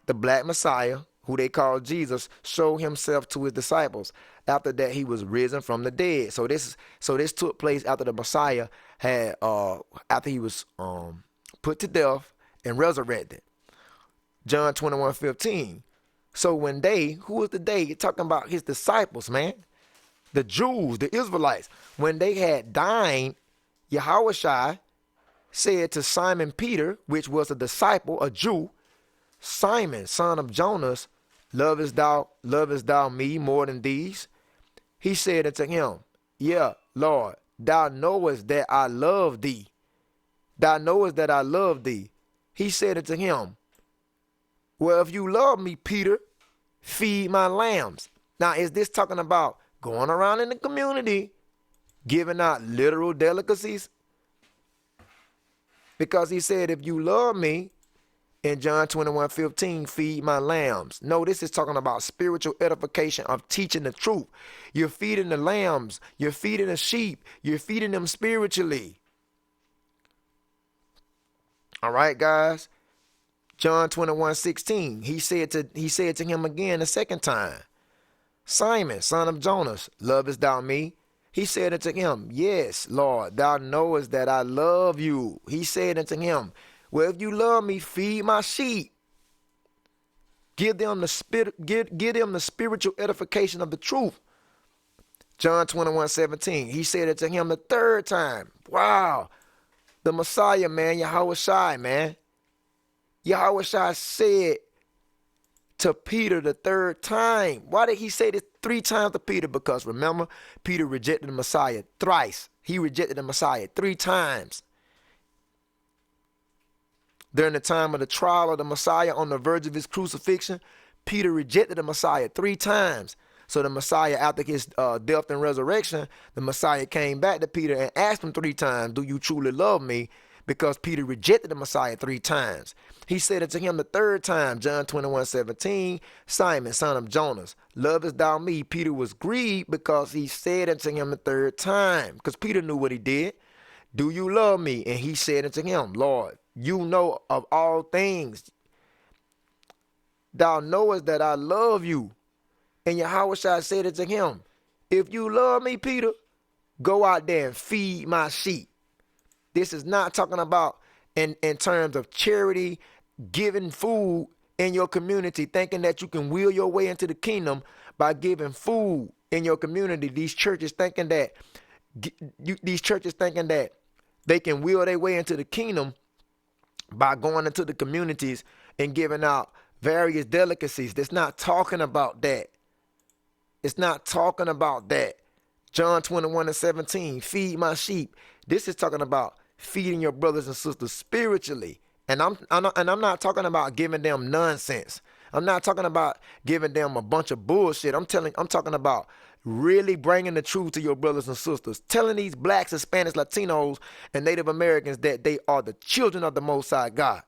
the black Messiah, who they call Jesus, showed himself to his disciples after that he was risen from the dead." So this took place after the Messiah had after he was put to death and resurrected. John 21:15. So when who was the they? You're talking about his disciples, man. The Jews, the Israelites. When they had dined, Yahushua said to Simon Peter, which was a disciple, a Jew, Simon, son of Jonas, lovest thou me more than these? He said unto him, yeah, Lord, thou knowest that I love thee. Thou knowest that I love thee. He said unto him, well, if you love me, Peter, feed my lambs. Now, is this talking about going around in the community, giving out literal delicacies? Because he said, if you love me, in John 21:15, feed my lambs. No, this is talking about spiritual edification of teaching the truth. You're feeding the lambs. You're feeding the sheep. You're feeding them spiritually. All right, guys. John 21:16, he said to him again the second time, Simon, son of Jonas, lovest thou me? He said unto him, yes, Lord, thou knowest that I love you. He said unto him, well, if you love me, feed my sheep. Give them the spiritual edification of the truth. John 21:17, he said it to him the third time. Wow. The Messiah, man, Yahushua, man. Yahushua said to Peter the third time. Why did he say this 3 times to Peter? Because remember, Peter rejected the Messiah thrice. He rejected the Messiah 3 times. During the time of the trial of the Messiah on the verge of his crucifixion, Peter rejected the Messiah 3 times. So the Messiah, after his death and resurrection, the Messiah came back to Peter and asked him 3 times, do you truly love me? Because Peter rejected the Messiah 3 times. He said it to him the third time, John 21:17, Simon, son of Jonas, lovest thou me? Peter was grieved because he said it to him the third time. Because Peter knew what he did. Do you love me? And he said unto him, Lord, you know of all things. Thou knowest that I love you. And Yahushua said it to him, if you love me, Peter, go out there and feed my sheep. This is not talking about in terms of charity, giving food in your community, thinking that you can wheel your way into the kingdom by giving food in your community. These churches thinking that they can wheel their way into the kingdom by going into the communities and giving out various delicacies. That's not talking about that. It's not talking about that. John 21:17, feed my sheep. This is talking about feeding your brothers and sisters spiritually. And I'm not talking about giving them nonsense. I'm not talking about giving them a bunch of bullshit. I'm talking about really bringing the truth to your brothers and sisters. Telling these blacks, Hispanics, Latinos, and Native Americans that they are the children of the Most High God.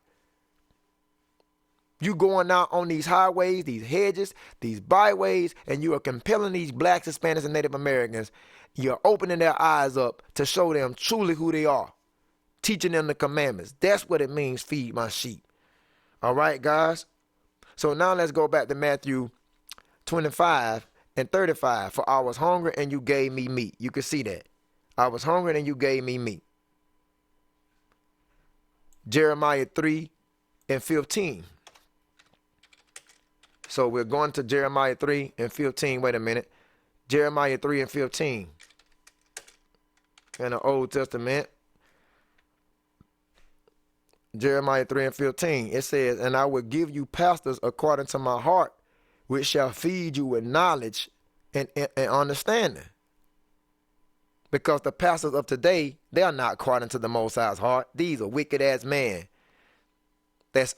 You going out on these highways, these hedges, these byways, and you are compelling these blacks, Hispanics, and Native Americans. You're opening their eyes up to show them truly who they are. Teaching them the commandments. That's what it means, feed my sheep. All right, guys? So now let's go back to Matthew 25:35. For I was hungry and you gave me meat. You can see that. I was hungry and you gave me meat. Jeremiah 3:15. So we're going to Jeremiah 3:15. Wait a minute. Jeremiah 3:15. In the Old Testament. Jeremiah 3:15. It says, and I will give you pastors according to my heart, which shall feed you with knowledge and understanding. Because the pastors of today, they are not according to the Most High's heart. These are wicked ass men that's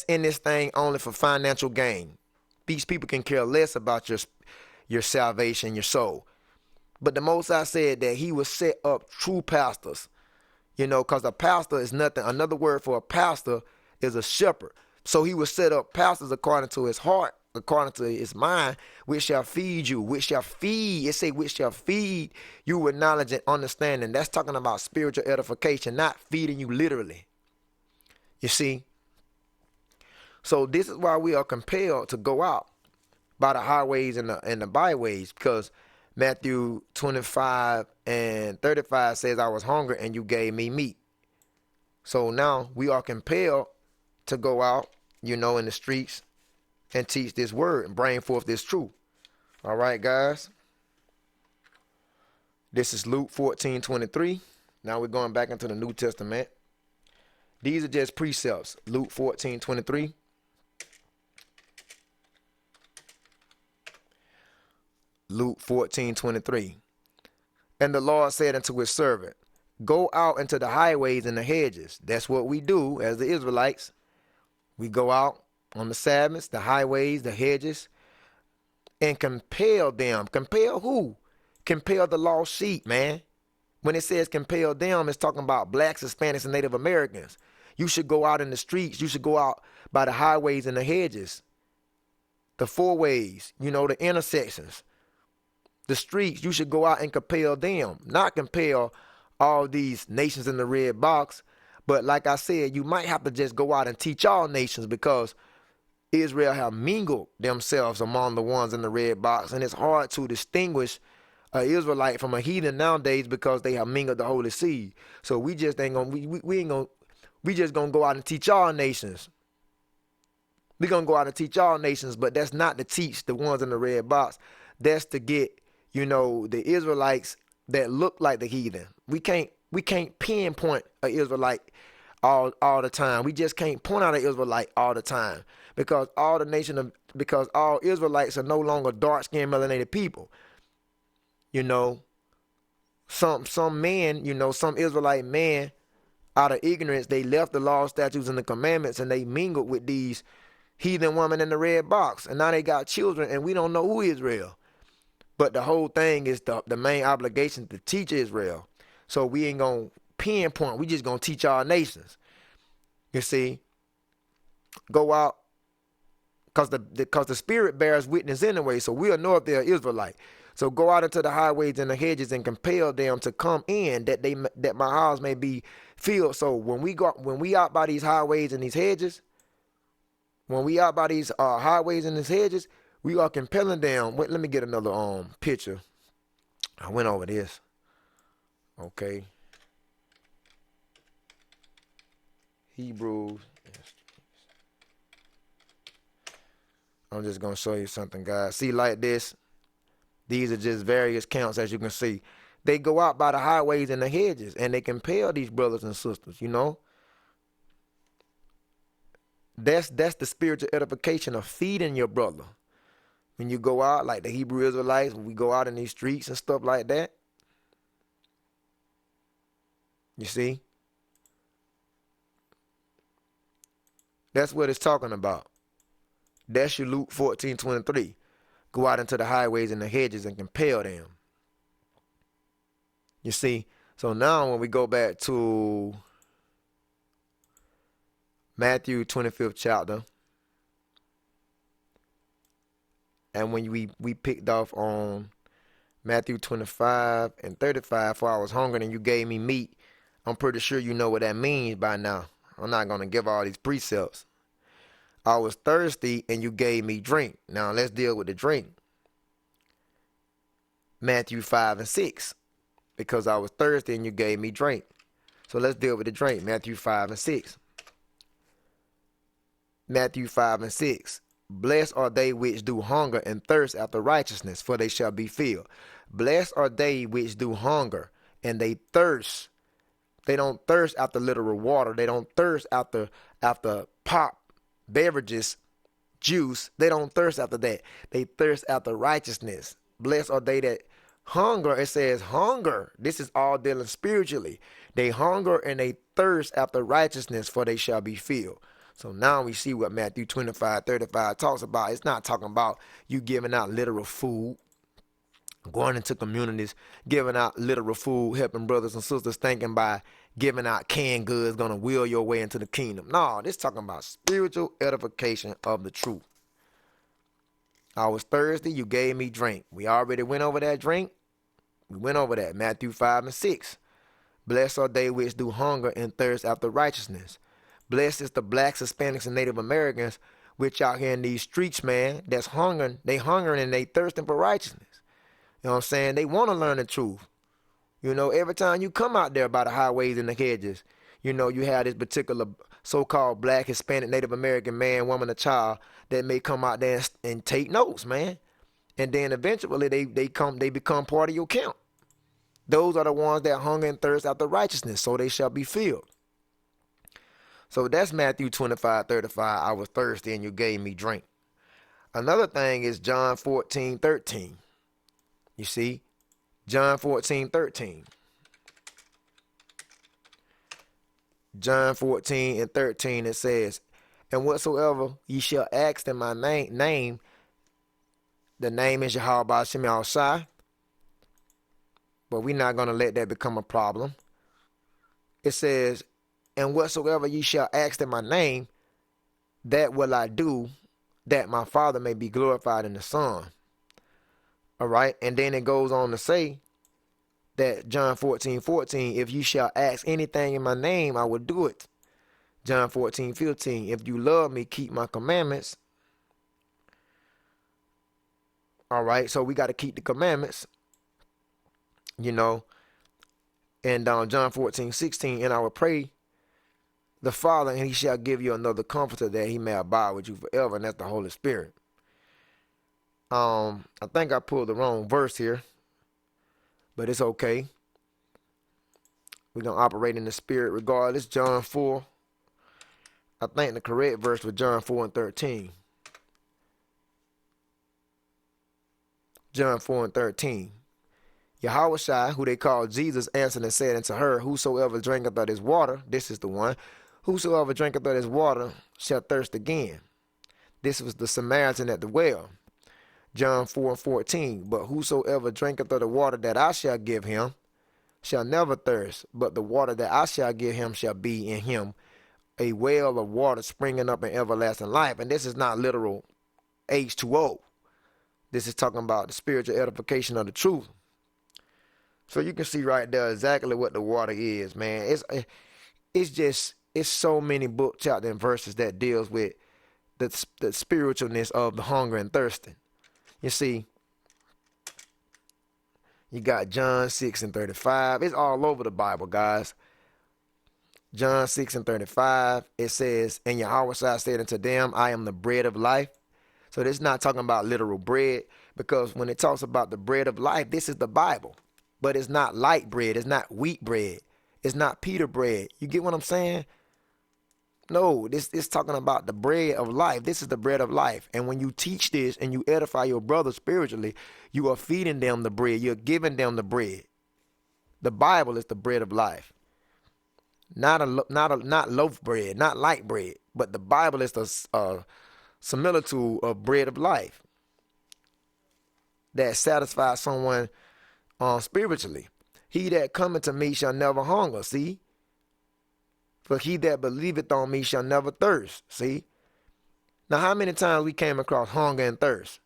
in this thing only for financial gain. These people can care less about your salvation, your soul. But the Most High said that he will set up true pastors. You know, because a pastor is nothing. Another word for a pastor is a shepherd. So he will set up pastors according to his heart, according to his mind, which shall feed you, which shall feed. It say which shall feed you with knowledge and understanding. That's talking about spiritual edification, not feeding you literally. You see? So this is why we are compelled to go out by the highways and the byways, because Matthew 25:35 says, I was hungry and you gave me meat. So now we are compelled to go out in the streets and teach this word and bring forth this truth. All right, guys. This is Luke 14:23. Now we're going back into the New Testament. These are just precepts. Luke 14:23. Luke 14:23. And the Lord said unto his servant, go out into the highways and the hedges. That's what we do as the Israelites. We go out on the Sabbaths, the highways, the hedges, and compel them. Compel who? Compel the lost sheep, man. When it says compel them, it's talking about blacks, Hispanics, and Native Americans. You should go out in the streets. You should go out by the highways and the hedges, the four ways, the intersections, the streets. You should go out and compel them, not compel all these nations in the red box. But like I said, you might have to just go out and teach all nations, because Israel have mingled themselves among the ones in the red box. And it's hard to distinguish an Israelite from a heathen nowadays, because they have mingled the holy seed. So we just ain't gonna, we just gonna go out and teach all nations. We're gonna go out and teach all nations, but that's not to teach the ones in the red box. That's to get, the Israelites that look like the heathen. We can't pinpoint an Israelite all the time. We just can't point out an Israelite all the time, because all Israelites are no longer dark-skinned melanated people. Some men, some Israelite men, out of ignorance, they left the law, statutes, and the commandments, and they mingled with these heathen women in the red box, and now they got children, and we don't know who Israel. But the whole thing is the main obligation to teach Israel. So we ain't gonna pinpoint. We just gonna teach our nations. You see, go out, because the Spirit bears witness anyway. So we'll know if they're Israelite. So go out into the highways and the hedges and compel them to come in, that my house may be filled. So when we out by these highways and these hedges, we are compelling them. Wait, let me get another picture. I went over this. Okay. Hebrews. I'm just gonna show you something, guys. See, like this. These are just various counts, as you can see. They go out by the highways and the hedges, and they compel these brothers and sisters, That's the spiritual edification of feeding your brother. When you go out, like the Hebrew Israelites, when we go out in these streets and stuff like that. You see? That's what it's talking about. That's your Luke 14:23. Go out into the highways and the hedges and compel them. You see? So now when we go back to Matthew 25th chapter, and when we picked off on Matthew 25 and 35, for I was hungry and you gave me meat, I'm pretty sure you know what that means by now. I'm not going to give all these precepts. I was thirsty and you gave me drink. Now let's deal with the drink. Matthew 5 and 6. Because I was thirsty and you gave me drink. So let's deal with the drink. Matthew 5 and 6. Matthew 5 and 6. Blessed are they which do hunger and thirst after righteousness, for they shall be filled. Blessed are they which do hunger and they thirst. They don't thirst after literal water. They don't thirst after pop, beverages, juice. They don't thirst after that. They thirst after righteousness. Blessed are they that hunger. It says hunger. This is all dealing spiritually. They hunger and they thirst after righteousness, for they shall be filled. So now we see what Matthew 25:35 talks about. It's not talking about you giving out literal food, going into communities, giving out literal food, helping brothers and sisters, thinking by giving out canned goods going to will your way into the kingdom. No, this talking about spiritual edification of the truth. I was thirsty, you gave me drink. We already went over that drink. We went over that. Matthew 5 and 6. Blessed are they which do hunger and thirst after righteousness. Blessed is the blacks, Hispanics, and Native Americans, which out here in these streets, man, that's hungering. They hungering and they thirsting for righteousness. You know what I'm saying? They want to learn the truth. Every time you come out there by the highways and the hedges, you have this particular so-called black, Hispanic, Native American man, woman, or child that may come out there and take notes, man. And then eventually they become part of your camp. Those are the ones that hunger and thirst after righteousness, so they shall be filled. So that's Matthew 25:35. I was thirsty and you gave me drink. Another thing is John 14:13. You see, John 14:13. John 14:13, it says, and whatsoever ye shall ask in my name, the name is Yahweh Ba'Shem Yahushai, but we're not going to let that become a problem. It says, and whatsoever ye shall ask in my name, that will I do, that my Father may be glorified in the Son. All right, and then it goes on to say that John 14:14, if you shall ask anything in my name, I will do it. John 14:15, if you love me, keep my commandments. All right, so we got to keep the commandments, you know. And John 14:16, and I will pray the Father, and he shall give you another comforter that he may abide with you forever, and that's the Holy Spirit. I think I pulled the wrong verse here, but it's okay. We're going to operate in the Spirit regardless. John 4. I think the correct verse was John 4:13. John 4:13. Yahushua, who they call Jesus, answered and said unto her, whosoever drinketh of this water, this is the one, whosoever drinketh of this water shall thirst again. This was the Samaritan at the well. John 4:14, but whosoever drinketh of the water that I shall give him shall never thirst, but the water that I shall give him shall be in him a well of water springing up in everlasting life. And this is not literal H2O. This is talking about the spiritual edification of the truth. So you can see right there exactly what the water is, man. It's so many book, chapter, and verses that deals with the spiritualness of the hunger and thirsting. You see, you got John 6:35. It's all over the Bible, guys. John 6:35, it says, and Yahweh said unto them, I am the bread of life. So this is not talking about literal bread, because when it talks about the bread of life, this is the Bible. But it's not light bread. It's not wheat bread. It's not pita bread. You get what I'm saying? No, this is talking about the bread of life. This is the bread of life. And when you teach this and you edify your brother spiritually, you are feeding them the bread. You're giving them the bread. The Bible is the bread of life. Not loaf bread, not light bread, but the Bible is the similitude of bread of life that satisfies someone spiritually. He that cometh to me shall never hunger. See. For he that believeth on me shall never thirst. See? Now, how many times we came across hunger and thirst?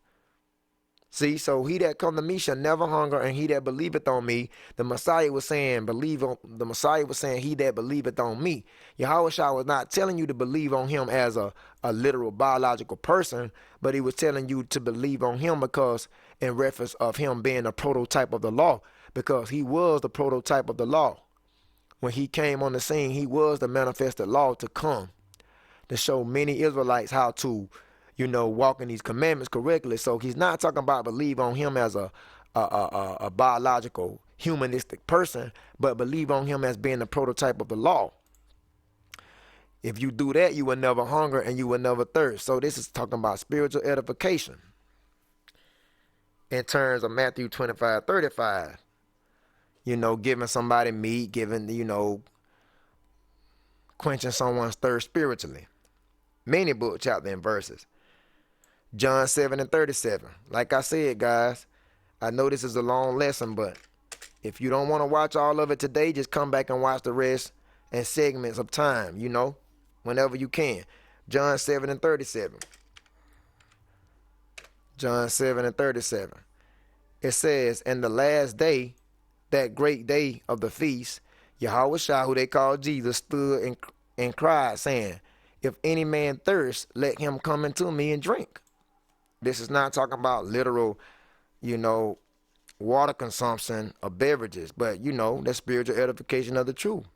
See? So he that come to me shall never hunger, and he that believeth on me, the Messiah was saying, he that believeth on me. Yahushua was not telling you to believe on him as a literal biological person, but he was telling you to believe on him because in reference of him being a prototype of the law, because he was the prototype of the law. When he came on the scene, he was the manifested law to come, to show many Israelites how to, walk in these commandments correctly. So he's not talking about believe on him as a biological, humanistic person, but believe on him as being the prototype of the law. If you do that, you will never hunger and you will never thirst. So this is talking about spiritual edification in terms of Matthew 25:35. Giving somebody meat, quenching someone's thirst spiritually. Many book, chapter, and verses. John 7:37. Like I said, guys, I know this is a long lesson, but if you don't want to watch all of it today, just come back and watch the rest and segments of time, whenever you can. John 7:37. John 7:37. It says, in the last day, that great day of the feast, Yahushua, who they call Jesus, stood and cried, saying, if any man thirst, let him come unto me and drink. This is not talking about literal, water consumption of beverages, but, the spiritual edification of the truth.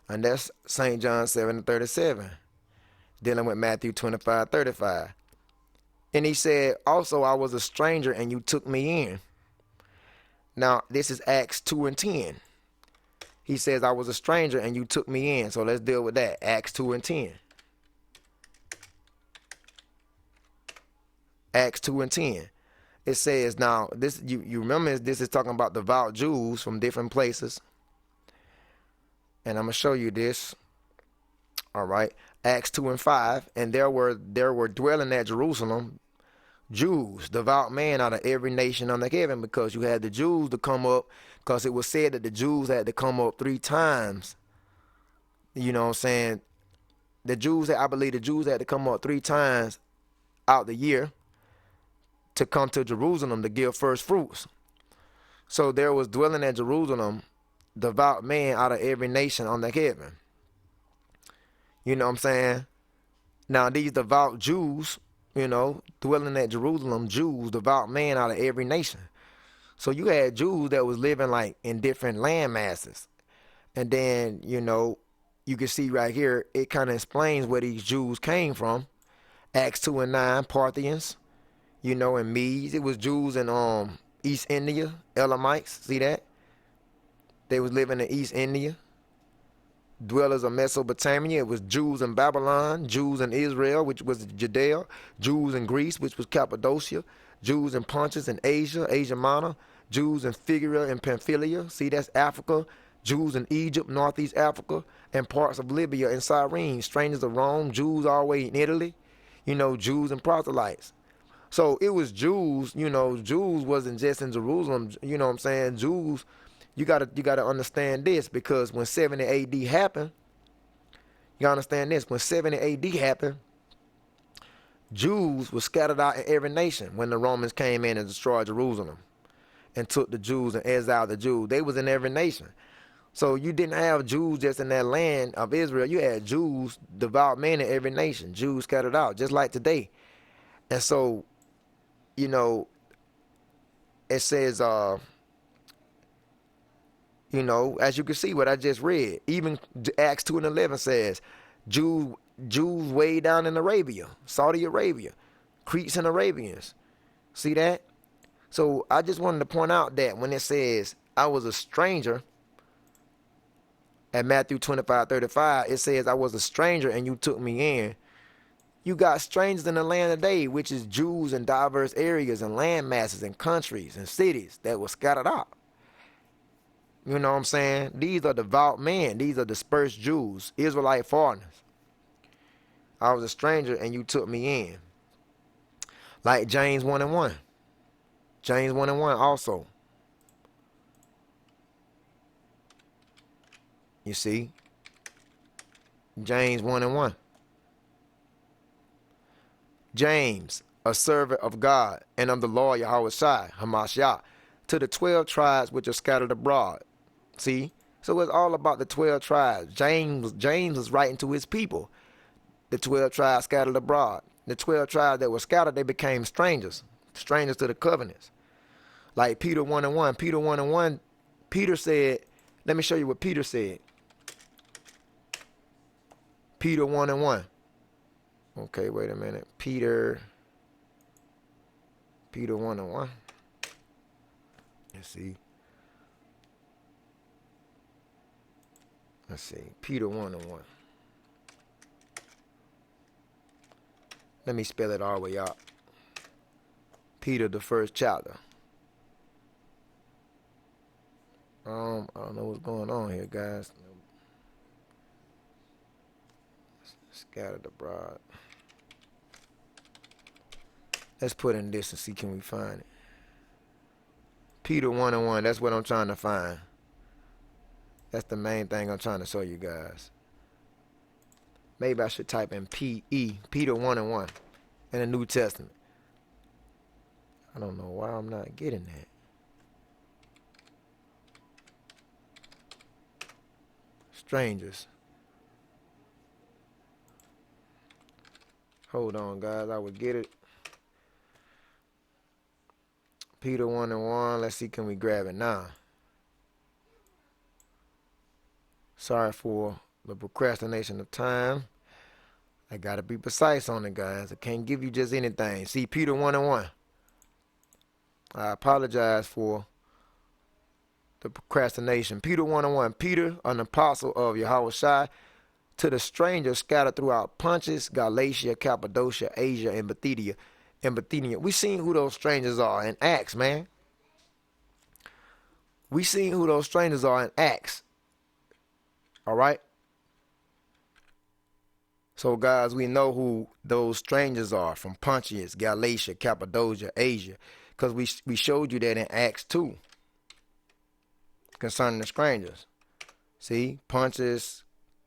And that's St. John 7:37, dealing with Matthew 25:35. And he said, also, I was a stranger and you took me in. Now, this is Acts 2:10. He says, I was a stranger and you took me in. So let's deal with that. Acts 2:10. Acts 2:10. It says, now, this you remember this is talking about devout Jews from different places. And I'm going to show you this. All right. Acts 2:5. And there were dwelling at Jerusalem Jews, devout men out of every nation under heaven, because you had the Jews to come up, because it was said that the Jews had to come up 3 times. You know what I'm saying? I believe the Jews had to come up 3 times out the year to come to Jerusalem to give first fruits. So there was dwelling at Jerusalem devout men out of every nation under heaven. You know what I'm saying? Now these devout Jews, dwelling at Jerusalem, Jews, devout men out of every nation. So you had Jews that was living like in different land masses. And then, you can see right here, it kind of explains where these Jews came from. Acts 2:9, Parthians, and Medes. It was Jews in East India, Elamites. See that? They was living in East India. Dwellers of Mesopotamia. It was Jews in Babylon, Jews in Israel, which was Judea, Jews in Greece, which was Cappadocia, Jews in Pontus and Asia Minor, Jews in Phrygia and Pamphylia. See, that's Africa. Jews in Egypt, Northeast Africa, and parts of Libya and Cyrene. Strangers of Rome, Jews all the way in Italy, Jews and proselytes. So it was Jews, Jews wasn't just in Jerusalem, you know what I'm saying? Jews, you gotta understand this, because when 70 AD happened, you gotta understand this, when 70 AD happened, Jews were scattered out in every nation when the Romans came in and destroyed Jerusalem and took the Jews and exiled the Jews. They was in every nation. So you didn't have Jews just in that land of Israel. You had Jews, devout men in every nation, Jews scattered out, just like today. And so, it says, as you can see what I just read, even Acts 2:11 says, Jews way down in Arabia, Saudi Arabia, Cretes and Arabians. See that? So I just wanted to point out that when it says, I was a stranger, at Matthew 25:35, it says, I was a stranger and you took me in. You got strangers in the land today, which is Jews in diverse areas and land masses and countries and cities that were scattered out. You know what I'm saying? These are devout men. These are dispersed Jews, Israelite foreigners. I was a stranger and you took me in. Like James 1:1. James 1:1 also. You see? James 1:1. James, a servant of God and of the Lord Yahweh Shai, Hamashiach, to the 12 tribes which are scattered abroad. See? So it's all about the 12 tribes. James was writing to his people. The 12 tribes scattered abroad. The 12 tribes that were scattered, they became strangers to the covenants. Like Peter 1:1. Peter 1:1, Peter said, let me show you what Peter said. Peter 1:1. Okay, wait a minute. Peter 1:1. Let's see. Peter 1:1. Let me spell it all the way out. Peter, the first chapter. I don't know what's going on here, guys. Scattered abroad. Let's put in this and see, can we find it? Peter 1:1. That's what I'm trying to find. That's the main thing I'm trying to show you guys. Maybe I should type in P-E, Peter 1:1, in the New Testament. I don't know why I'm not getting that. Strangers. Hold on, guys. I will get it. Peter 1:1. Let's see, can we grab it now? Sorry for The procrastination of time. I gotta be precise on it, guys. I can't give you just anything. See, Peter 1:1. I apologize for the procrastination. Peter 1:1. Peter, an apostle of Yahushua, to the strangers scattered throughout Pontus, Galatia, Cappadocia, Asia, and Bithynia. We seen who those strangers are in Acts, man. We seen who those strangers are in Acts. All right? So, guys, we know who those strangers are from Pontus, Galatia, Cappadocia, Asia. Because we showed you that in Acts 2 concerning the strangers. See, Pontus,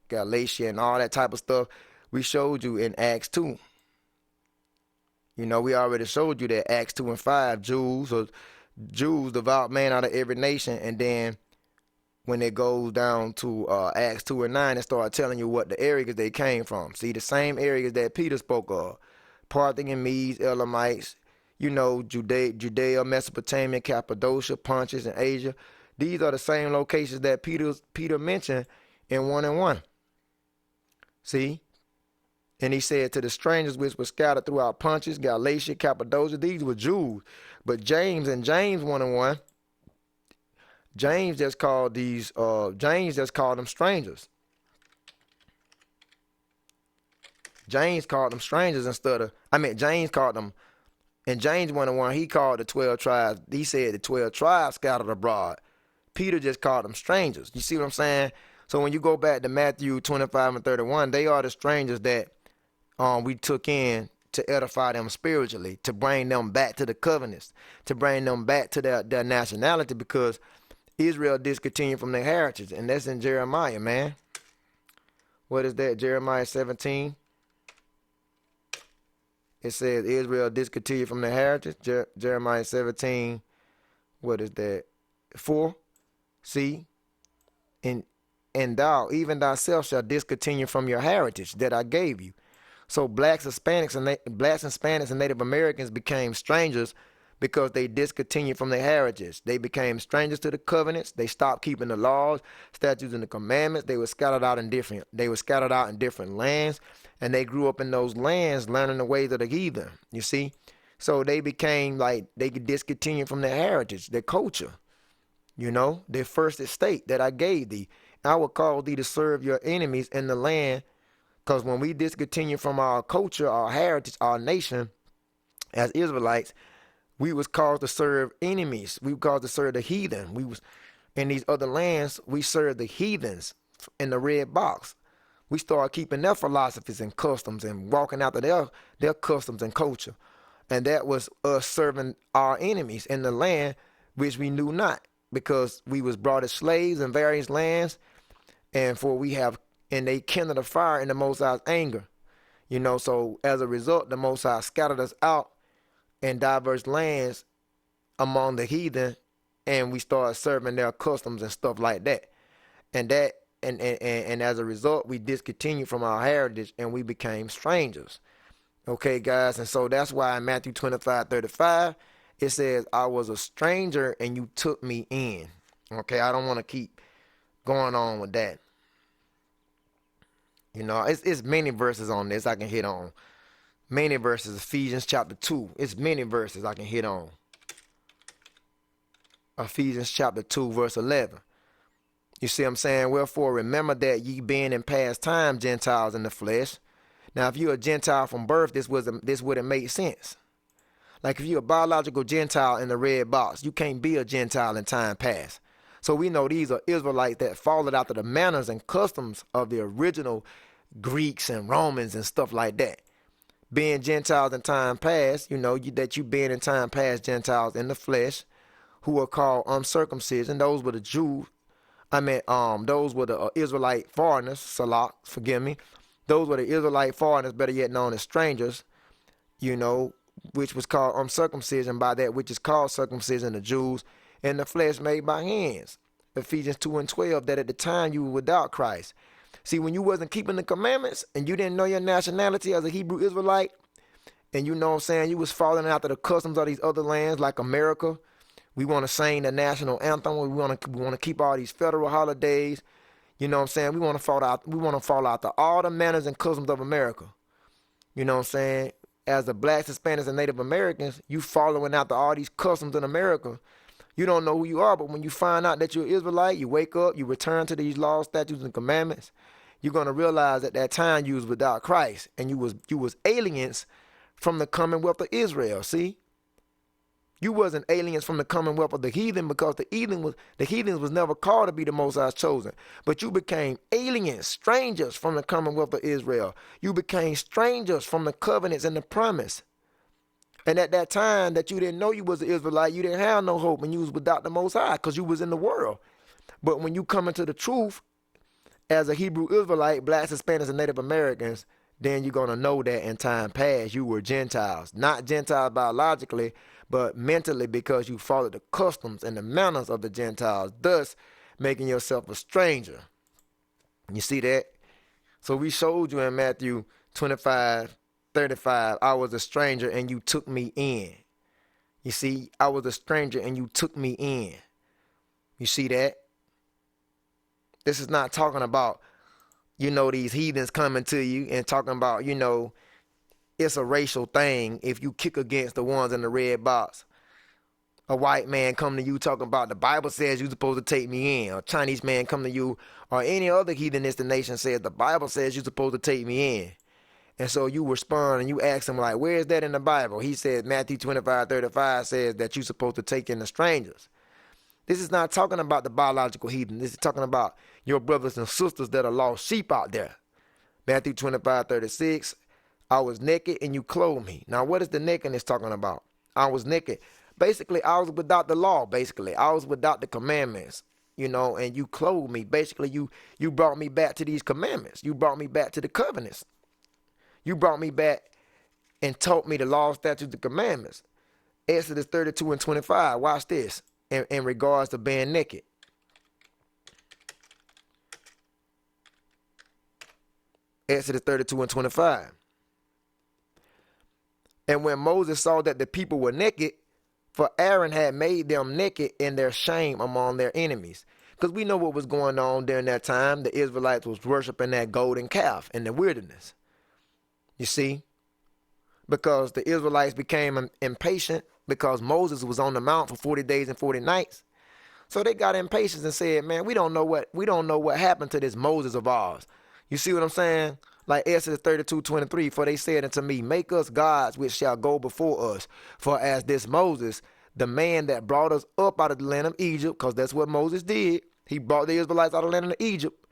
Galatia, and all that type of stuff we showed you in Acts 2. You know, we already showed you that Acts 2 and 5, Jews, devout man out of every nation. And then when it goes down to Acts 2 and 9, it starts telling you what the areas they came from. See, the same areas that Peter spoke of. Parthian, Medes, Elamites, you know, Judea, Mesopotamia, Cappadocia, Pontus, and Asia. These are the same locations that Peter mentioned in 1:1. See? And he said to the strangers which were scattered throughout Pontus, Galatia, Cappadocia, these were Jews. But James 1:1, James just called them strangers. James called them strangers James called them, in James 1:1, he called the 12 tribes, he said the 12 tribes scattered abroad. Peter just called them strangers. You see what I'm saying? So when you go back to Matthew 25 and 31, they are the strangers that we took in to edify them spiritually, to bring them back to the covenants, to bring them back to their nationality, because Israel discontinued from their heritage. And that's in Jeremiah, man. What is that? Jeremiah 17. It says Israel discontinued from their heritage. Jeremiah 17. What is that? 4. See? And thou, even thyself, shall discontinue from your heritage that I gave you. So blacks, Hispanics, and Native Americans became strangers because they discontinued from their heritage. They became strangers to the covenants. They stopped keeping the laws, statutes, and the commandments. They were scattered out in different lands, and they grew up in those lands learning the ways of the heathen. You see, so they became like they could discontinue from their heritage, their culture. You know, their first estate that I gave thee. I will cause thee to serve your enemies in the land. Because when we discontinue from our culture, our heritage, our nation, as Israelites, we was called to serve enemies. We were called to serve the heathen. We was in these other lands, we served the heathens in the red box. We started keeping their philosophies and customs and walking after their customs and culture. And that was us serving our enemies in the land which we knew not, because we was brought as slaves in various lands, and they kindled a fire in the Most High's anger. You know, so as a result, the Most High scattered us out in diverse lands among the heathen, and we started serving their customs and stuff like that. And as a result, we discontinued from our heritage and we became strangers. Okay, guys, and so that's why in Matthew 25:35, it says, I was a stranger and you took me in. Okay, I don't want to keep going on with that. You know, it's many verses on this I can hit on. Many verses, Ephesians chapter 2. It's many verses I can hit on. Ephesians chapter 2, verse 11. You see what I'm saying? Wherefore, remember that ye being in past time Gentiles in the flesh. Now, if you're a Gentile from birth, this wouldn't make sense. Like if you're a biological Gentile in the red box, you can't be a Gentile in time past. So we know these are Israelites that followed after the manners and customs of the original Greeks and Romans and stuff like that. Being Gentiles in time past, you know, that you being in time past Gentiles in the flesh, who are called uncircumcision. And those were the Jews. Those were the Israelite foreigners. Salak, forgive me. Those were the Israelite foreigners, better yet known as strangers, you know, which was called uncircumcision by that which is called circumcision, the Jews, in the flesh made by hands. Ephesians 2:12, that at the time you were without Christ. See, when you wasn't keeping the commandments and you didn't know your nationality as a Hebrew Israelite, and you know what I'm saying, you was following after the customs of these other lands like America. We want to sing the national anthem. We want to keep all these federal holidays. You know what I'm saying? We want to fall out to all the manners and customs of America. You know what I'm saying? As the blacks, Hispanics, and Native Americans, you following after all these customs in America. You don't know who you are, but when you find out that you're an Israelite, you wake up, you return to these laws, statutes, and commandments, you're gonna realize at that time you was without Christ, and you was aliens from the commonwealth of Israel. See? You wasn't aliens from the commonwealth of the heathen, because the heathens was never called to be the Most High's chosen. But you became aliens, strangers from the commonwealth of Israel. You became strangers from the covenants and the promise. And at that time that you didn't know you was an Israelite, you didn't have no hope, and you was without the Most High because you was in the world. But when you come into the truth as a Hebrew Israelite, blacks, Hispanics, and Native Americans, then you're going to know that in time past you were Gentiles. Not Gentiles biologically, but mentally, because you followed the customs and the manners of the Gentiles, thus making yourself a stranger. You see that? So we showed you in Matthew 25:35, I was a stranger and you took me in. You see, I was a stranger and you took me in. You see that? This is not talking about, these heathens coming to you and talking about, it's a racial thing if you kick against the ones in the red box. A white man come to you talking about the Bible says you're supposed to take me in. Or a Chinese man come to you, or any other heathenistic nation says the Bible says you're supposed to take me in. And so you respond and you ask him, like, where is that in the Bible? He says Matthew 25:35 says that you're supposed to take in the strangers. This is not talking about the biological heathen. This is talking about your brothers and sisters that are lost sheep out there. Matthew 25:36, I was naked and you clothed me. Now, what is the nakedness talking about? I was naked. Basically, I was without the law. Basically, I was without the commandments, and you clothed me. Basically, you brought me back to these commandments. You brought me back to the covenants. You brought me back and taught me the law, statutes, and commandments. Exodus 32:25. Watch this in regards to being naked. Exodus 32:25. And when Moses saw that the people were naked, for Aaron had made them naked in their shame among their enemies. Because we know what was going on during that time. The Israelites was worshiping that golden calf in the wilderness. You see? Because the Israelites became impatient because Moses was on the mount for 40 days and 40 nights. So they got impatient and said, man, we don't know what happened to this Moses of ours. You see what I'm saying? Like Exodus 32:23, for they said unto me, make us gods which shall go before us. For as this Moses, the man that brought us up out of the land of Egypt, because that's what Moses did. He brought the Israelites out of the land of Egypt.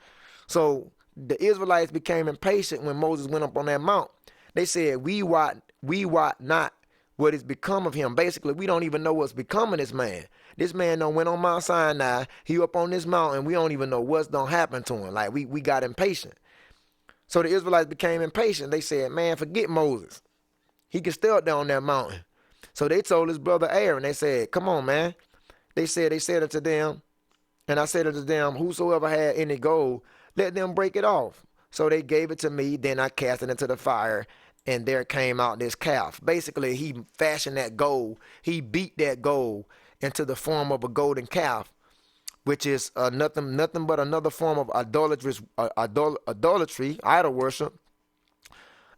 So the Israelites became impatient when Moses went up on that mount. They said, we wot not what is become of him. Basically, we don't even know what's become of this man. This man done went on Mount Sinai. He up on this mountain. We don't even know what's done happened to him. Like, we got impatient. So the Israelites became impatient. They said, man, forget Moses. He can stay up there on that mountain. So they told his brother Aaron, they said, come on, man. They said unto them, and I said unto them, whosoever had any gold, let them break it off. So they gave it to me. Then I cast it into the fire, and there came out this calf. Basically, he fashioned that gold. He beat that gold into the form of a golden calf, which is nothing but another form of idolatry, idol worship.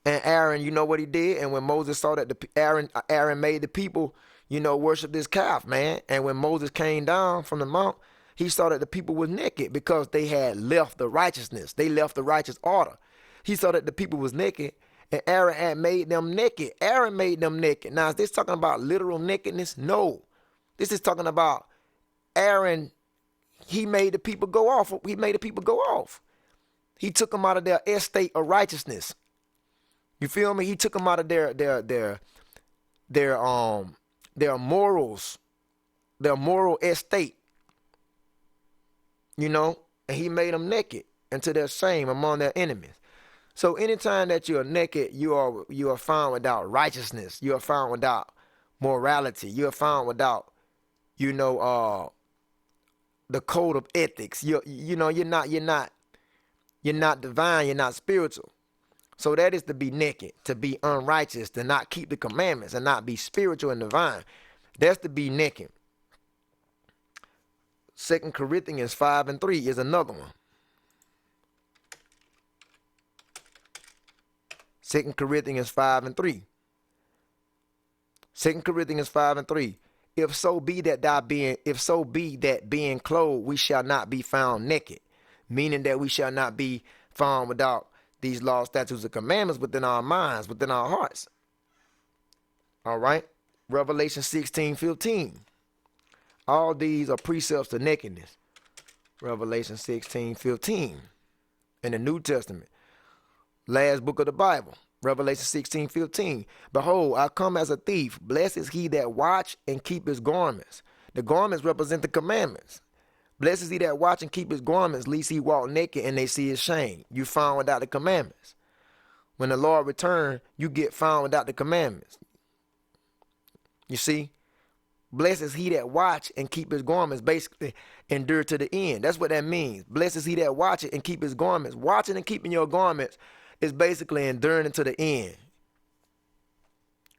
And Aaron, you know what he did? And when Moses saw that Aaron made the people, worship this calf, man. And when Moses came down from the mount, he saw that the people was naked because they had left the righteousness. They left the righteous order. He saw that the people was naked, and Aaron had made them naked. Aaron made them naked. Now, is this talking about literal nakedness? No. This is talking about Aaron. He made the people go off. He made the people go off. He took them out of their estate of righteousness. You feel me? He took them out of their morals, their moral estate. And he made them naked into their shame among their enemies. So anytime that you are naked, you are found without righteousness. You are found without morality. You are found without, the code of ethics. You're not divine. You're not spiritual. So that is to be naked, to be unrighteous, to not keep the commandments and not be spiritual and divine. That's to be naked. 2 Corinthians 5:3 is another one. 2 Corinthians 5 and 3. 2 Corinthians 5 and 3. If so be that being clothed, we shall not be found naked. Meaning that we shall not be found without these laws, statutes, and commandments within our minds, within our hearts. All right. Revelation 16:15. All these are precepts to nakedness. Revelation 16:15. In the New Testament. Last book of the Bible. Revelation 16:15. Behold, I come as a thief. Blessed is he that watch and keep his garments. The garments represent the commandments. Blessed is he that watch and keep his garments, lest he walk naked and they see his shame. You found without the commandments. When the Lord return, you get found without the commandments. You see? Blessed is he that watch and keep his garments, basically endure to the end. That's what that means. Blessed is he that watch it and keep his garments. Watching and keeping your garments is basically enduring to the end.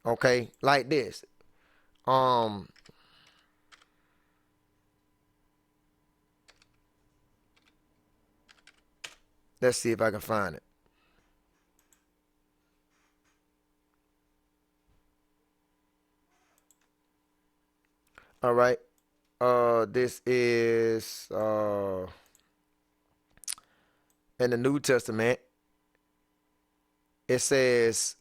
Okay? Like this. Let's see if I can find it. All right. This is in the New Testament. It says,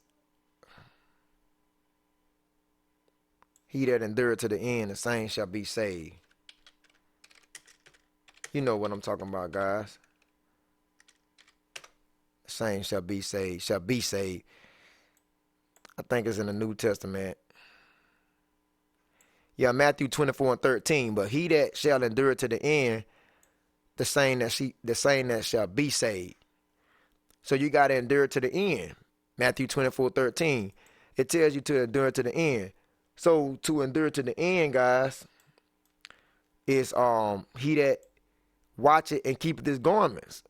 he that endured to the end, the same shall be saved. You know what I'm talking about, guys. The same shall be saved, shall be saved. I think it's in the New Testament. Yeah, Matthew 24:13. But he that shall endure to the end, the same that shall be saved. So you got to endure to the end. Matthew 24:13. It tells you to endure to the end. So to endure to the end, guys, is he that watch it and keep his garments.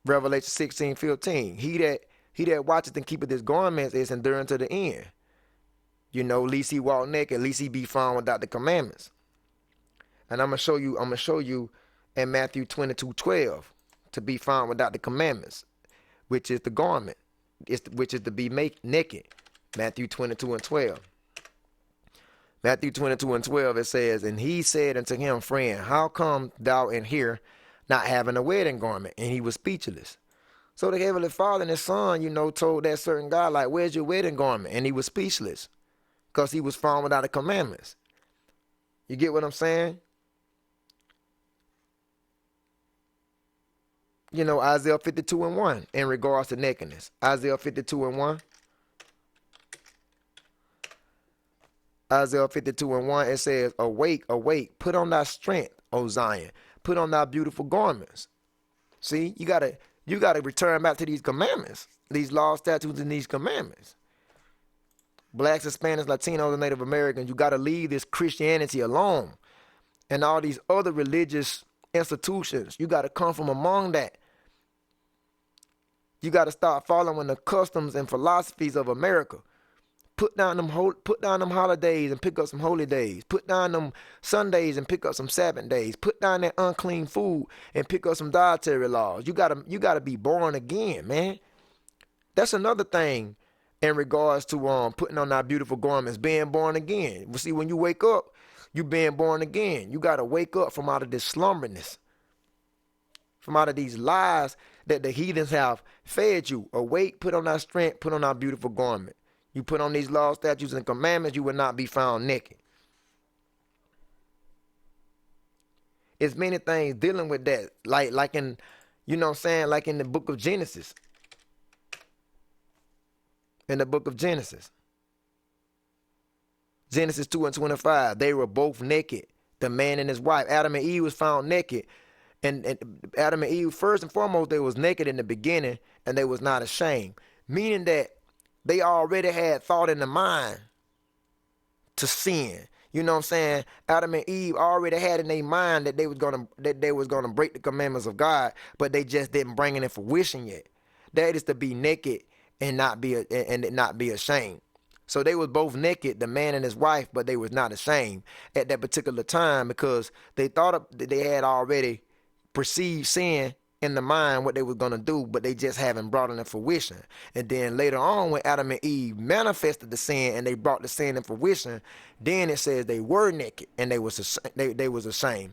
Revelation 16:15. He that watcheth and keepeth his garments is enduring to the end. You know, lest he walk naked, lest he be found without the commandments. And I'm gonna show you in Matthew 22:12 to be found without the commandments, which is the garment, which is to be naked. Matthew 22:12. Matthew 22:12, it says, and he said unto him, friend, how come thou in here not having a wedding garment? And he was speechless. So the Heavenly Father and his son, told that certain guy, like, where's your wedding garment? And he was speechless because he was found without the commandments. You get what I'm saying? Isaiah 52:1 in regards to nakedness. Isaiah 52:1. Isaiah 52:1, it says, awake, awake, put on thy strength, O Zion. Put on thy beautiful garments. See, you gotta return back to these commandments, these laws, statutes, and these commandments. Blacks, Hispanics, Latinos, and Native Americans, you gotta leave this Christianity alone and all these other religious institutions. You gotta come from among that. You gotta start following the customs and philosophies of America. Put down them holidays and pick up some holy days. Put down them Sundays and pick up some Sabbath days. Put down that unclean food and pick up some dietary laws. You gotta be born again, man. That's another thing in regards to putting on our beautiful garments, being born again. You see, when you wake up, you being born again. You gotta wake up from out of this slumberness, from out of these lies that the heathens have fed you. Awake, put on our strength, put on our beautiful garment. You put on these laws, statutes, and commandments, you will not be found naked. It's many things dealing with that. Like in, like in the book of Genesis. In the book of Genesis. Genesis 2:25. They were both naked. The man and his wife. Adam and Eve was found naked. And Adam and Eve, first and foremost, they was naked in the beginning and they was not ashamed. Meaning that they already had thought in the mind to sin. You know what I'm saying? Adam and Eve already had in their mind that they was gonna break the commandments of God, but they just didn't bring it in fruition yet. That is to be naked and not be ashamed. So they was both naked, the man and his wife, but they was not ashamed at that particular time because they thought they had already perceived sin in the mind what they were going to do, but they just haven't brought it in fruition. And then later on, when Adam and Eve manifested the sin and they brought the sin in fruition, then it says they were naked and they was ashamed.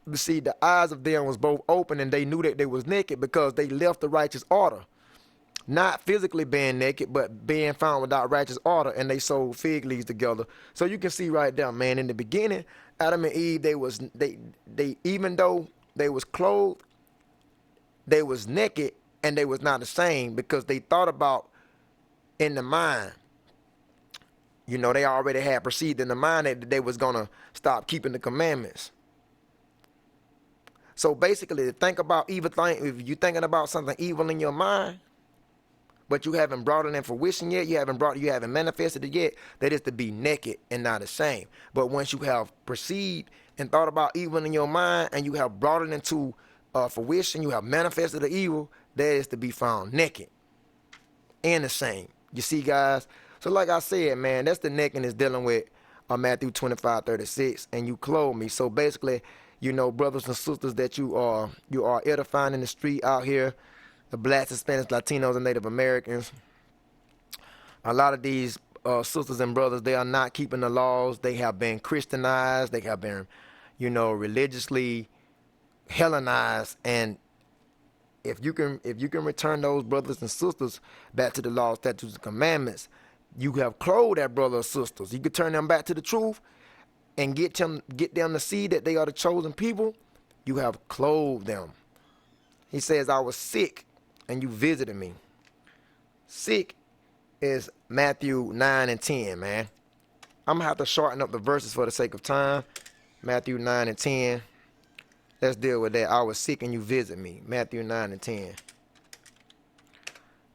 You see, the eyes of them was both open and they knew that they was naked because they left the righteous order. Not physically being naked, but being found without righteous order, and they sewed fig leaves together. So you can see right there, man, in the beginning, Adam and Eve, they even though they was clothed, they was naked, and they was not ashamed because they thought about in the mind. You know, they already had perceived in the mind that they was going to stop keeping the commandments. So basically, to think about evil thing, if you're thinking about something evil in your mind, but you haven't brought it in fruition yet, you haven't manifested it yet, that is to be naked and not ashamed. But once you have perceived and thought about evil in your mind and you have brought it into fruition, you have manifested the evil, that is to be found naked and ashamed. You see, guys? So like I said, man, that's the nakedness dealing with Matthew 25:36, and you clothe me. So basically, you know, brothers and sisters that you are edifying in the street out here, the blacks, Hispanics, Latinos, and Native Americans. A lot of these sisters and brothers, they are not keeping the laws. They have been Christianized. They have been, you know, religiously Hellenized. And if you can return those brothers and sisters back to the law, statutes, and commandments, you have clothed that brother or sisters. You can turn them back to the truth and get them to see that they are the chosen people. You have clothed them. He says, I was sick and you visited me. Sick is Matthew 9 and 10, man. I'm going to have to shorten up the verses for the sake of time. Matthew 9 and 10. Let's deal with that. I was sick and you visit me. Matthew 9 and 10.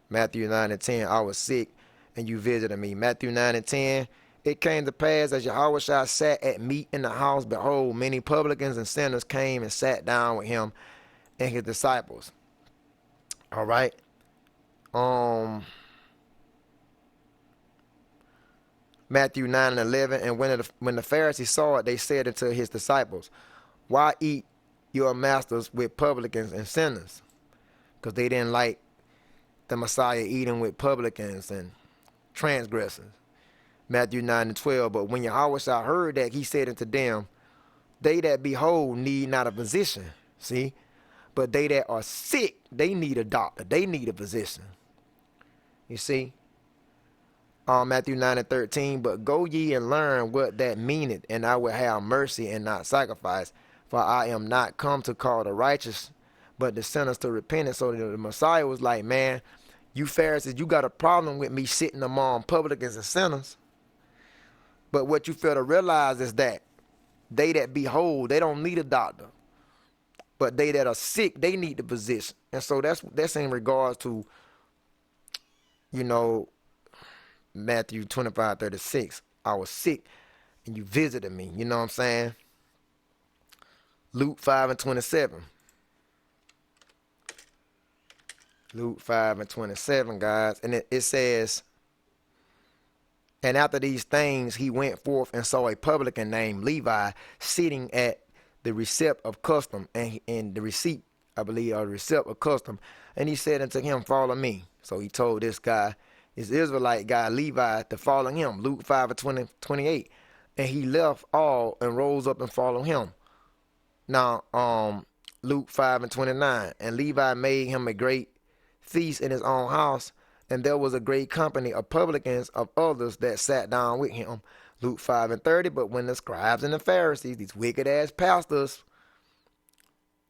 Matthew 9 and 10. I was sick and you visited me. Matthew 9 and 10. It came to pass as Yahushua sat at meat in the house, behold, many publicans and sinners came and sat down with him and his disciples. All right. Matthew 9 and 11. And when the Pharisees saw it, they said unto his disciples, why eat your masters with publicans and sinners? Because they didn't like the Messiah eating with publicans and transgressors. Matthew 9 and 12. But when Yahushua heard that, he said unto them, they that be whole need not a physician. See? But they that are sick, they need a doctor. They need a physician. You see? Matthew 9 and 13. But go ye and learn what that meaneth, and I will have mercy and not sacrifice. For I am not come to call the righteous, but the sinners to repentance. So the Messiah was like, man, you Pharisees, you got a problem with me sitting among publicans and sinners. But what you fail to realize is that they that be whole, they don't need a doctor. But they that are sick, they need the physician. And so that's in regards to, you know, Matthew 25:36. I was sick and you visited me. You know what I'm saying? Luke 5 and 27. Luke 5 and 27, guys. And it says, and after these things, he went forth and saw a publican named Levi sitting at the receipt of custom, and the receipt, I believe, or the receipt of custom. And he said unto him, follow me. So he told this guy, this Israelite guy, Levi, to follow him. Luke 5 and 28. And he left all and rose up and followed him. Now, Luke 5 and 29. And Levi made him a great feast in his own house, and there was a great company of publicans of others that sat down with him. Luke 5 and 30. But when the scribes and the Pharisees, these wicked ass pastors,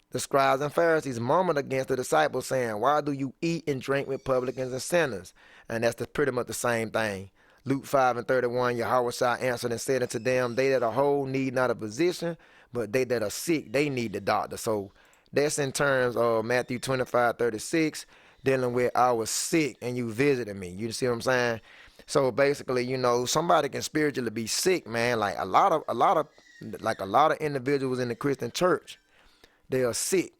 the scribes and Pharisees murmured against the disciples, saying, why do you eat and drink with publicans and sinners? And that's pretty much the same thing. Luke 5 and 31. Yahushua answered and said unto them, they that are whole need not a physician, but they that are sick, they need the doctor. So that's in terms of Matthew 25:36, dealing with I was sick and you visited me. You see what I'm saying? So basically, you know, somebody can spiritually be sick, man. Like a lot of individuals in the Christian church, they are sick,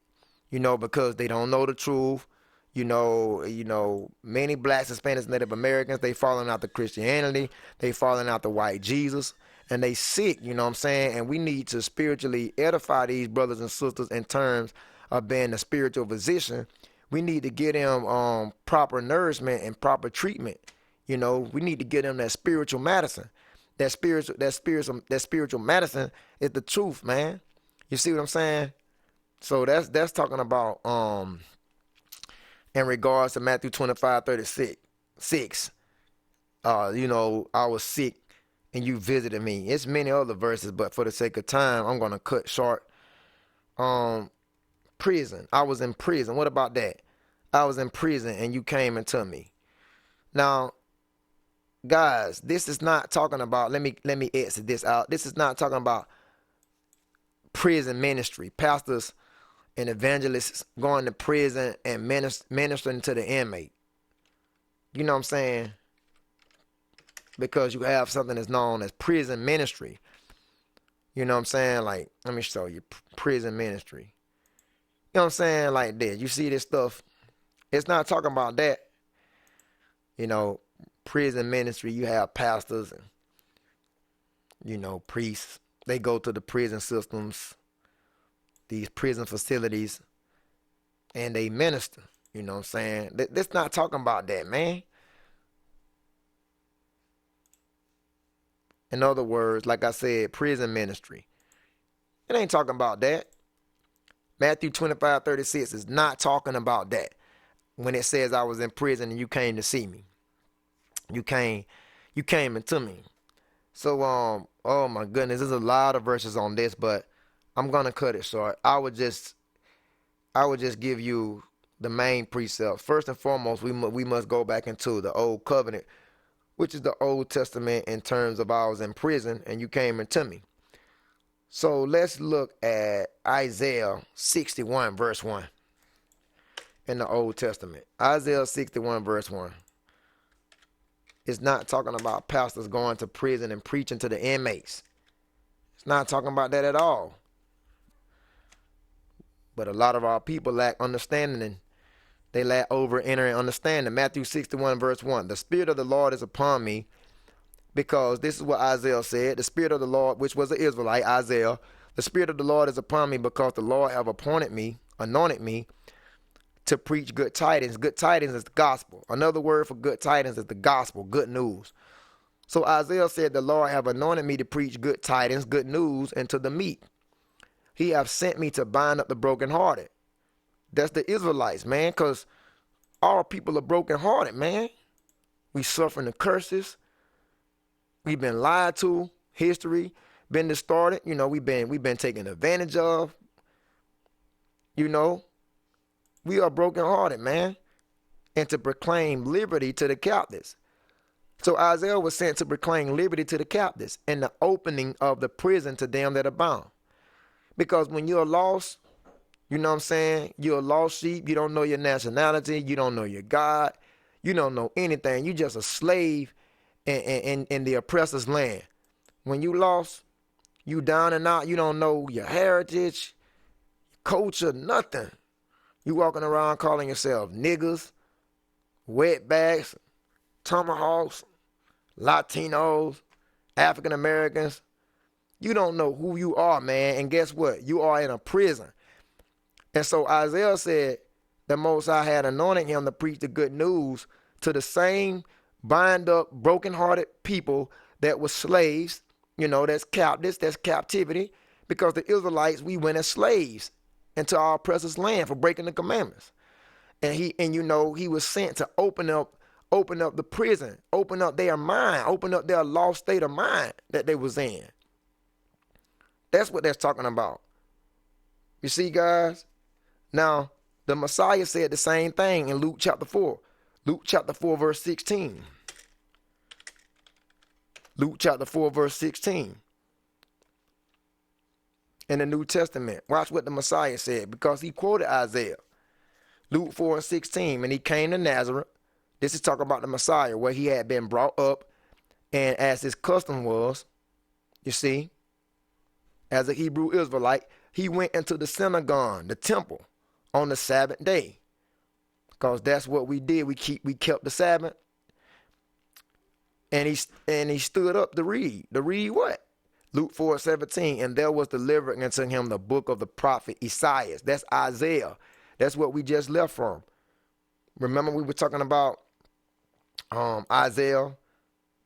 you know, because they don't know the truth. You know, many blacks, Hispanics, Native Americans, they falling out to Christianity. They falling out to white Jesus. And they sick, you know what I'm saying? And we need to spiritually edify these brothers and sisters in terms of being a spiritual physician, we need to get them proper nourishment and proper treatment. You know, we need to get them that spiritual medicine. That spiritual medicine is the truth, man. You see what I'm saying? So that's talking about in regards to Matthew 25:36. You know, I was sick and you visited me. It's many other verses, but for the sake of time, I'm gonna cut short. Prison. I was in prison. What about that? I was in prison and you came into me. Now, guys, this is not talking about, let me exit this out. This is not talking about prison ministry. Pastors and evangelists going to prison and ministering to the inmate. You know what I'm saying? Because you have something that's known as prison ministry. You know what I'm saying? Like, let me show you prison ministry. You know what I'm saying? Like this. You see this stuff? It's not talking about that. You know, prison ministry, you have pastors and, you know, priests. They go to the prison systems, these prison facilities, and they minister. You know what I'm saying? That's not talking about that, man. In other words, like I said, prison ministry. It ain't talking about that. Matthew 25:36 is not talking about that. When it says I was in prison and you came to see me. You came into me. So, oh my goodness, there's a lot of verses on this, but I'm gonna cut it short. I would just give you the main precepts. First and foremost, we must go back into the old covenant, which is the Old Testament in terms of I was in prison and you came into me. So let's look at Isaiah 61 verse 1 in the Old Testament. Isaiah 61 verse 1. It's not talking about pastors going to prison and preaching to the inmates. It's not talking about that at all. But a lot of our people lack understanding and they lack over-entering understanding. Matthew 61 verse 1. The Spirit of the Lord is upon me, because this is what Isaiah said. The Spirit of the Lord, which was an Israelite, Isaiah. The Spirit of the Lord is upon me because the Lord have anointed me to preach good tidings. Good tidings is the gospel. Another word for good tidings is the gospel, good news. So Isaiah said, the Lord have anointed me to preach good tidings, good news, and to the meek. He have sent me to bind up the brokenhearted. That's the Israelites, man, because our people are brokenhearted, man. We suffering the curses. We've been lied to. History been distorted. You know, we've been taken advantage of. You know, we are brokenhearted, man, and to proclaim liberty to the captives. So Isaiah was sent to proclaim liberty to the captives and the opening of the prison to them that are bound. Because when you're lost, you know what I'm saying? You're a lost sheep. You don't know your nationality. You don't know your God. You don't know anything. You're just a slave in the oppressor's land. When you lost, you down and out. You don't know your heritage, culture, nothing. You walking around calling yourself niggas, wetbacks, tomahawks, Latinos, African Americans. You don't know who you are, man. And guess what? You are in a prison. And so Isaiah said the Most High had anointed him to preach the good news to the same bind up, brokenhearted people that were slaves. You know, that's captives, that's captivity. Because the Israelites, we went as slaves into our oppressor's land for breaking the commandments. And he was sent to open up the prison, open up their mind, open up their lost state of mind that they was in. That's what that's talking about. You see, guys? Now, the Messiah said the same thing in Luke chapter 4. Luke chapter 4 verse 16. Luke chapter 4 verse 16. In the New Testament. Watch what the Messiah said, because he quoted Isaiah. Luke 4 and 16. And he came to Nazareth. This is talking about the Messiah, where he had been brought up. And as his custom was, you see, as a Hebrew Israelite, he went into the synagogue, the temple, on the Sabbath day. Because that's what we did. We kept the Sabbath. And he stood up to read. To read what? Luke 4:17, and there was delivered unto him the book of the prophet Isaiah. That's Isaiah. That's what we just left from. Remember we were talking about Isaiah.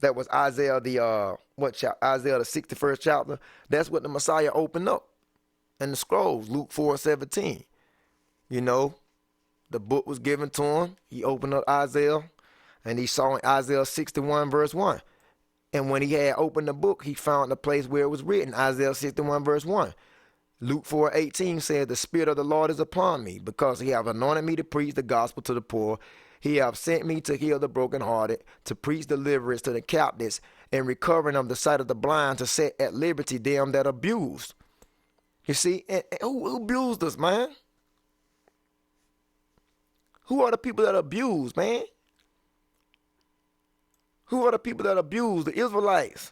That was Isaiah the what chapter? Isaiah the 61st chapter. That's what the Messiah opened up in the scrolls. Luke 4:17. You know, the book was given to him. He opened up Isaiah, and he saw in Isaiah 61 verse 1. And when he had opened the book, he found the place where it was written, Isaiah 61 verse 1. Luke 4:18 says, the Spirit of the Lord is upon me, because he hath anointed me to preach the gospel to the poor. He hath sent me to heal the brokenhearted, to preach deliverance to the captives, and recovering of the sight of the blind, to set at liberty them that abused. You see, and who abused us, man? Who are the people that abuse, man? Who are the people that abuse? The Israelites.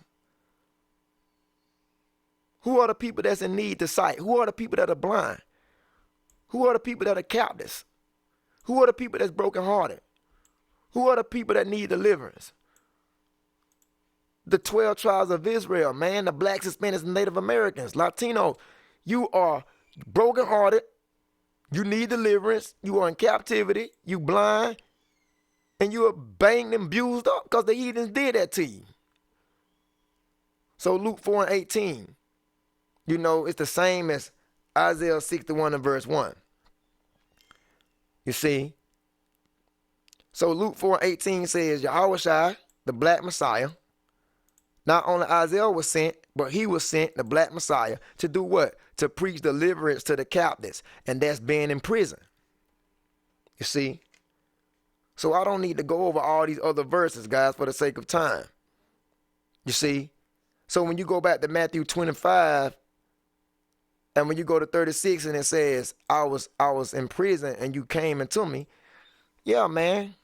Who are the people that's in need to sight? Who are the people that are blind? Who are the people that are captives? Who are the people that's brokenhearted? Who are the people that need deliverance? The 12 tribes of Israel, man, the blacks, Hispanics, and Native Americans, Latinos. You are brokenhearted. You need deliverance. You are in captivity. You blind. And you are banged and abused up because the heathens did that to you. So Luke 4:18, you know, it's the same as Isaiah 61 and verse 1. You see? So Luke 4:18 says, Yahushua, the black Messiah, not only Isaiah was sent, but he was sent, the black Messiah, to do what? To preach deliverance to the captives, and that's being in prison. You see? So I don't need to go over all these other verses, guys, for the sake of time. You see? So when you go back to Matthew 25, and when you go to 36 and it says, I was in prison and you came into me. Yeah, man.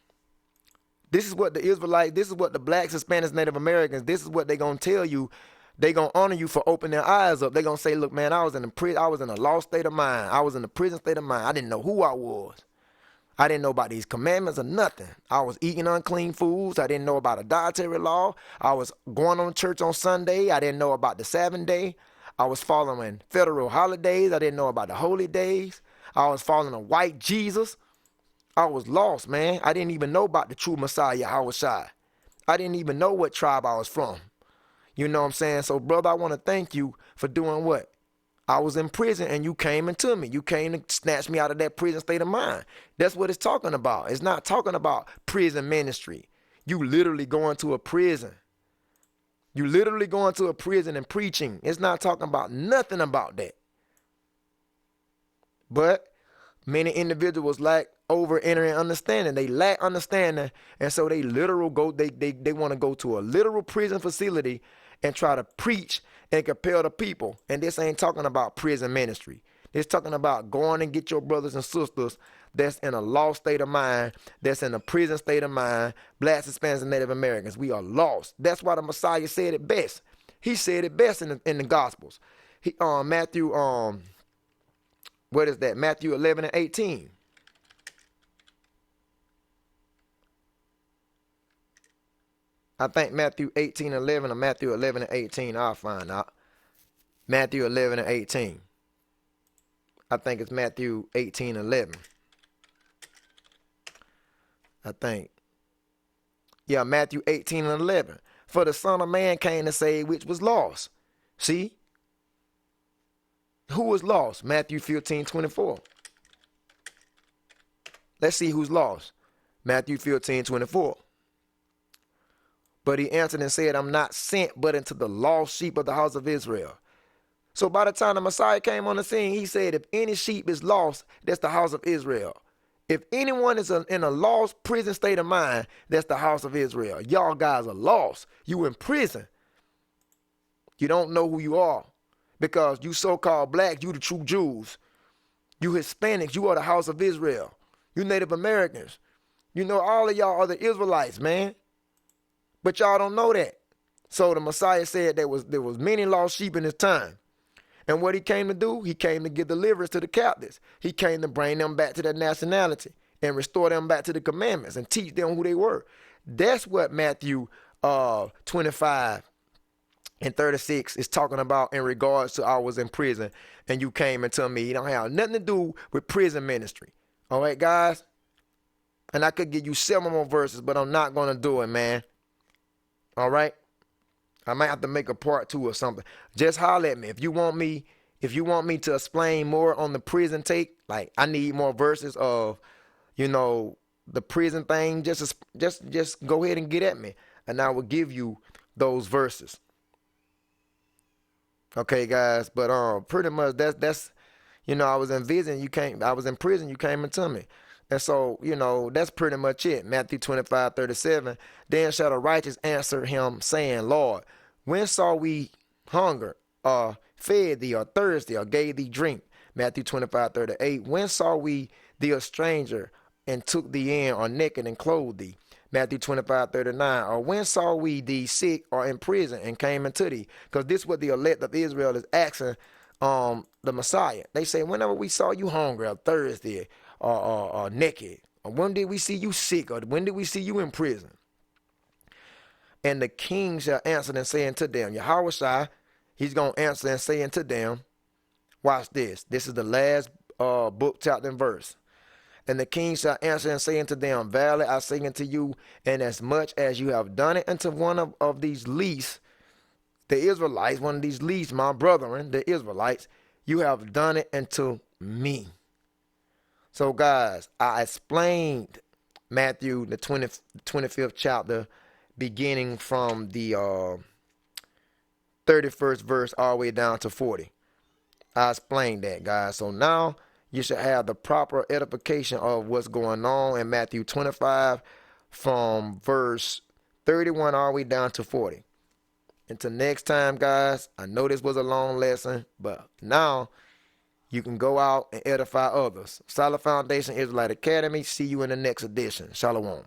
This is what the Israelites, this is what the blacks, Hispanics, Native Americans, this is what they're going to tell you. They're going to honor you for opening their eyes up. They're going to say, look, man, I was in a lost state of mind. I was in a prison state of mind. I didn't know who I was. I didn't know about these commandments or nothing. I was eating unclean foods. I didn't know about a dietary law. I was going on church on Sunday. I didn't know about the Sabbath day. I was following federal holidays. I didn't know about the holy days. I was following a white Jesus. I was lost, man. I didn't even know about the true Messiah, Yahushua. I didn't even know what tribe I was from. You know what I'm saying? So, brother, I want to thank you for doing what? I was in prison and you came into me. You came to snatch me out of that prison state of mind. That's what it's talking about. It's not talking about prison ministry. You literally going to a prison. You literally going to a prison and preaching. It's not talking about nothing about that. But many individuals lack over entering understanding. They lack understanding, and so they want to go to a literal prison facility and try to preach and compel the people. And this ain't talking about prison ministry. It's talking about going and get your brothers and sisters that's in a lost state of mind, that's in a prison state of mind, blacks, Hispanics, and Native Americans. We are lost. That's why the Messiah said it best. He said it best in the Gospels. Matthew, what is that? Matthew 11 and 18. I think Matthew 18 and 11 or Matthew 11 and 18. I'll find out. Matthew 11 and 18. I think it's Matthew 18 and 11. I think. Yeah, Matthew 18 and 11. For the Son of Man came to save which was lost. See? Who was lost? Matthew 15:24. Let's see who's lost. Matthew 15:24. But he answered and said, I'm not sent but into the lost sheep of the house of Israel. So by the time the Messiah came on the scene, he said, if any sheep is lost, that's the house of Israel. If anyone is in a lost prison state of mind, that's the house of Israel. Y'all guys are lost. You in prison. You don't know who you are. Because you so-called blacks, you the true Jews. You Hispanics, you are the house of Israel. You Native Americans. You know, all of y'all are the Israelites, man. But y'all don't know that. So the Messiah said there was many lost sheep in his time. And what he came to do, he came to give deliverance to the captives. He came to bring them back to their nationality and restore them back to the commandments and teach them who they were. That's what Matthew 25 And 36 is talking about in regards to I was in prison and you came into me. It don't have nothing to do with prison ministry. All right, guys? And I could give you several more verses, but I'm not going to do it, man. All right? I might have to make a part 2 or something. Just holler at me. If you want me to explain more on the prison take, like I need more verses of, the prison thing, just go ahead and get at me. And I will give you those verses. Okay, guys, but pretty much that's I was I was in prison, you came into me. And so, that's pretty much it. Matthew 25:37. Then shall the righteous answer him, saying, Lord, when saw we hunger, or fed thee, or thirsty, or gave thee drink? Matthew 25:38. When saw we thee a stranger, and took thee in, or naked, and clothed thee? Matthew 25:39. Or when saw we thee sick or in prison and came into thee? Because this is what the elect of Israel is asking the Messiah. They say, whenever we saw you hungry or thirsty or naked, or when did we see you sick, or when did we see you in prison? And the king shall answer and say unto them, Yahushua, he's going to answer and say unto them, watch this. This is the last book, chapter, and verse. And the king shall answer and say unto them, verily I say unto you, inasmuch as you have done it unto one of these least, the Israelites, one of these least, my brethren, the Israelites, you have done it unto me. So, guys, I explained Matthew, the 25th chapter, beginning from the 31st verse all the way down to 40. I explained that, guys. So now you should have the proper edification of what's going on in Matthew 25 from verse 31 all the way down to 40. Until next time, guys, I know this was a long lesson, but now you can go out and edify others. Solid Foundation Israelite Academy. See you in the next edition. Shalom.